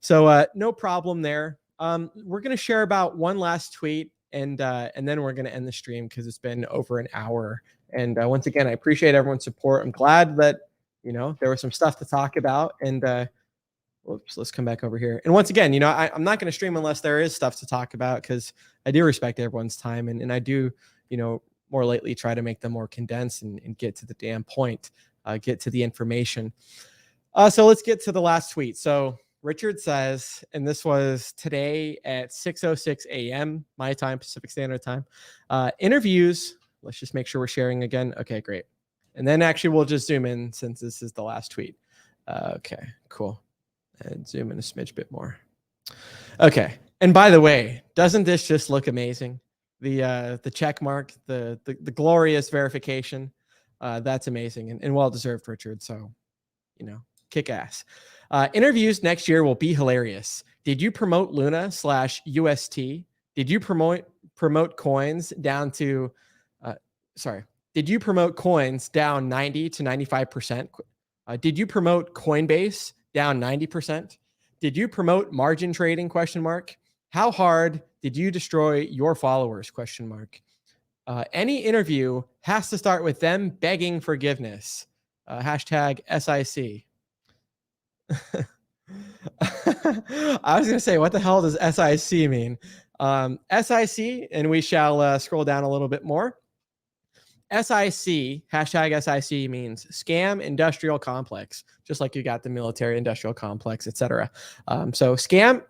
no problem there. We're going to share about one last tweet, and then we're going to end the stream because it's been over an hour. And once again, I appreciate everyone's support. I'm glad that, there was some stuff to talk about. And whoops, let's come back over here. And once again, I'm not going to stream unless there is stuff to talk about, because I do respect everyone's time. And I do, more lately try to make them more condensed and get to the damn point, get to the information. So let's get to the last tweet. So Richard says, and this was today at 6:06 a.m. my time, Pacific Standard Time, interviews. Let's just make sure we're sharing again. Okay, great. And then actually we'll just zoom in since this is the last tweet. Okay, cool. And zoom in a smidge bit more. Okay. And by the way, doesn't this just look amazing? The check mark, the glorious verification. That's amazing and well deserved, Richard. So, kick ass. Interviews next year will be hilarious. Did you promote Luna /UST? Did you promote coins down to did you promote coins down 90 to 95%? Did you promote Coinbase down 90%? Did you promote margin trading? ? How hard did you destroy your followers? ? Any interview has to start with them begging forgiveness. Hashtag SIC. I was going to say, what the hell does SIC mean? SIC, and we shall scroll down a little bit more. SIC, hashtag SIC means scam industrial complex, just like you got the military industrial complex, etc. So scam,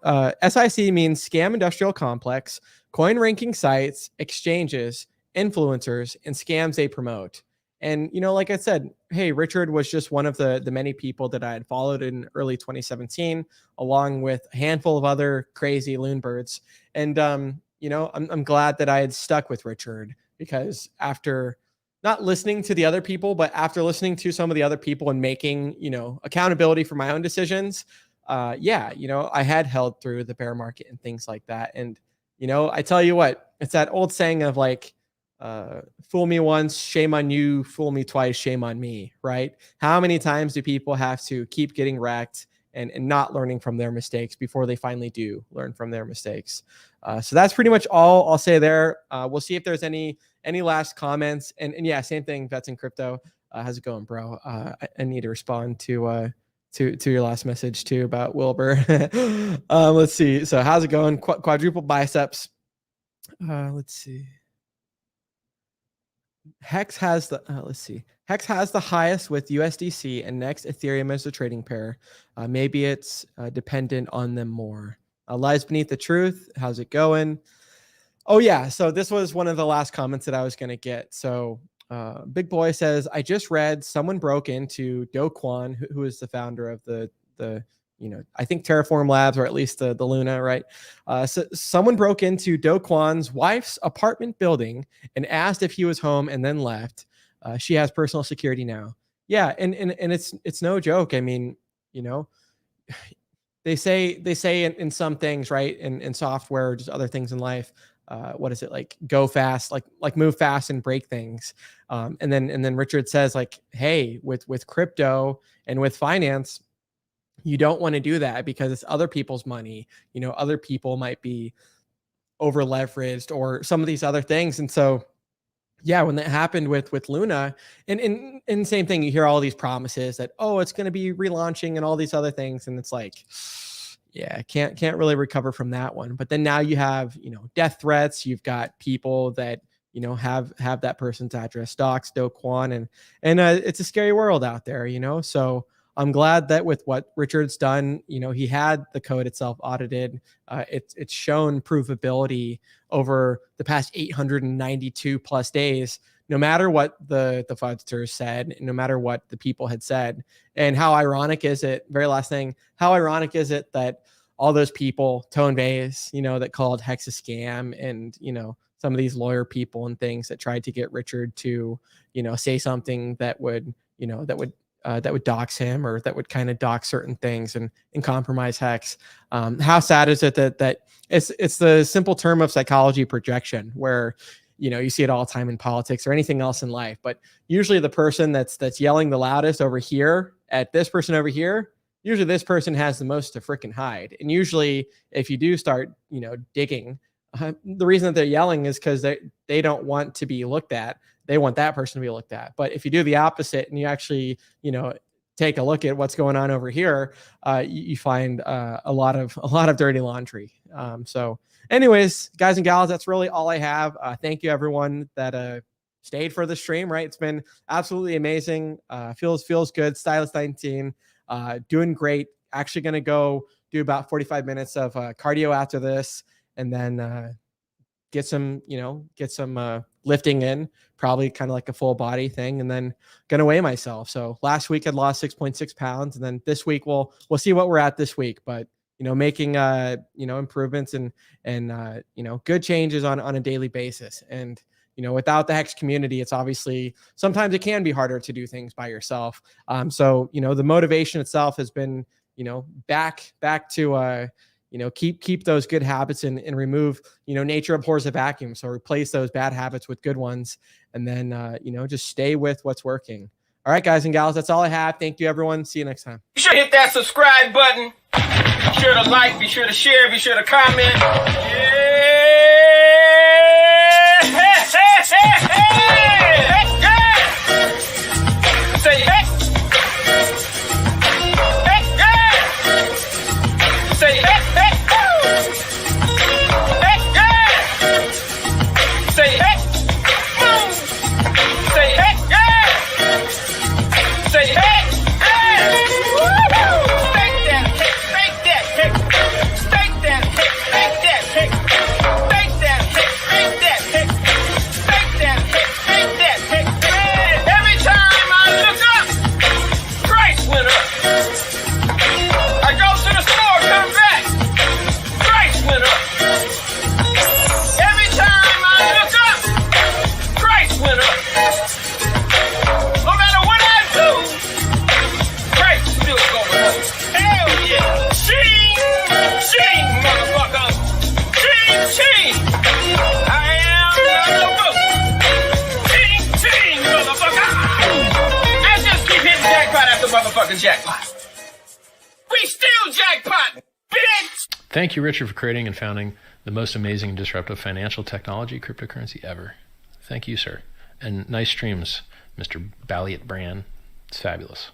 SIC means scam industrial complex, coin ranking sites, exchanges, influencers, and scams they promote. And, like I said, hey, Richard was just one of the many people that I had followed in early 2017, along with a handful of other crazy loonbirds. And, I'm glad that I had stuck with Richard, because after not listening to the other people, but after listening to some of the other people and making, accountability for my own decisions, I had held through the bear market and things like that. And, I tell you what, it's that old saying of like, fool me once, shame on you, fool me twice, shame on me, right? How many times do people have to keep getting wrecked and not learning from their mistakes before they finally do learn from their mistakes? So that's pretty much all I'll say there. We'll see if there's any last comments. And yeah, same thing, Vets in Crypto. How's it going, bro? I need to respond to your last message too about Wilbur. Let's see. So how's it going? Quadruple biceps. Let's see. Hex has the Hex has the highest with USDC, and next Ethereum as the trading pair. Maybe it's dependent on them more. Lies beneath the truth. How's it going? Oh yeah, so this was one of the last comments that I was going to get. So Big Boy says, I just read someone broke into Do Kwon, who is the founder of the I think Terraform Labs, or at least the Luna, right? So someone broke into Do Kwon's wife's apartment building and asked if he was home, and then left. She has personal security now. Yeah, and it's no joke. I mean, they say in some things, right, in software, or just other things in life, what is it, like go fast, like move fast and break things. And then Richard says like, hey, with crypto and with finance, you don't want to do that because it's other people's money. Other people might be over leveraged or some of these other things. And so, yeah, when that happened with Luna, and same thing, you hear all these promises that, oh, it's going to be relaunching and all these other things, and it's like, yeah, can't really recover from that one. But then now you have death threats. You've got people that have that person's address doxed, Do Kwon, and it's a scary world out there. So I'm glad that with what Richard's done, he had the code itself audited. It's shown provability over the past 892 plus days, no matter what the fraudsters said, no matter what the people had said. And how ironic is it, very last thing, how ironic is it that all those people, Tone Bays, that called Hex a scam, and, some of these lawyer people and things that tried to get Richard to, say something that would dox him, or that would kind of dox certain things and compromise Hex. How sad is it that it's the simple term of psychology projection, where you see it all the time in politics or anything else in life, but usually the person that's yelling the loudest over here at this person over here, usually this person has the most to freaking hide. And usually if you do start digging, the reason that they're yelling is because they don't want to be looked at. They want that person to be looked at. But if you do the opposite and you actually, take a look at what's going on over here, you find a lot of dirty laundry. So anyways, guys and gals, that's really all I have. Thank you everyone that stayed for the stream, right? It's been absolutely amazing. Feels good. Stylist 19, doing great. Actually going to go do about 45 minutes of cardio after this, and then get some lifting in, probably kind of like a full body thing, and then gonna weigh myself. So last week I'd lost 6.6 pounds, and then this week we'll see what we're at this week, but making improvements and good changes on a daily basis. And without the Hex community, it's obviously sometimes it can be harder to do things by yourself. So the motivation itself has been back to keep those good habits and remove, nature abhors a vacuum. So replace those bad habits with good ones, and then, just stay with what's working. All right, guys and gals, that's all I have. Thank you, everyone. See you next time. Be sure to hit that subscribe button. Be sure to like, be sure to share, be sure to comment. Yeah. Say hey. Say hey. Say hey! Hey! Woo-hoo! Fake that pick, fake that pick. Fake that pick, fake that pick. Fake that pick, fake that pick. Fake that pick, fake that pick. Every time I look up, price went up. I go to the store, come back, price went up. Every time I look up, price went up. No matter what I do, price is still going up. Hell yeah. Ching, ching, motherfucker. Ching, ching. I am the book. Ching, ching, motherfucker. I just keep hitting jackpot after motherfucking jackpot. We still jackpot, bitch. Thank you, Richard, for creating and founding the most amazing and disruptive financial technology cryptocurrency ever. Thank you, sir. And nice streams, Mr. BallietBran. It's fabulous.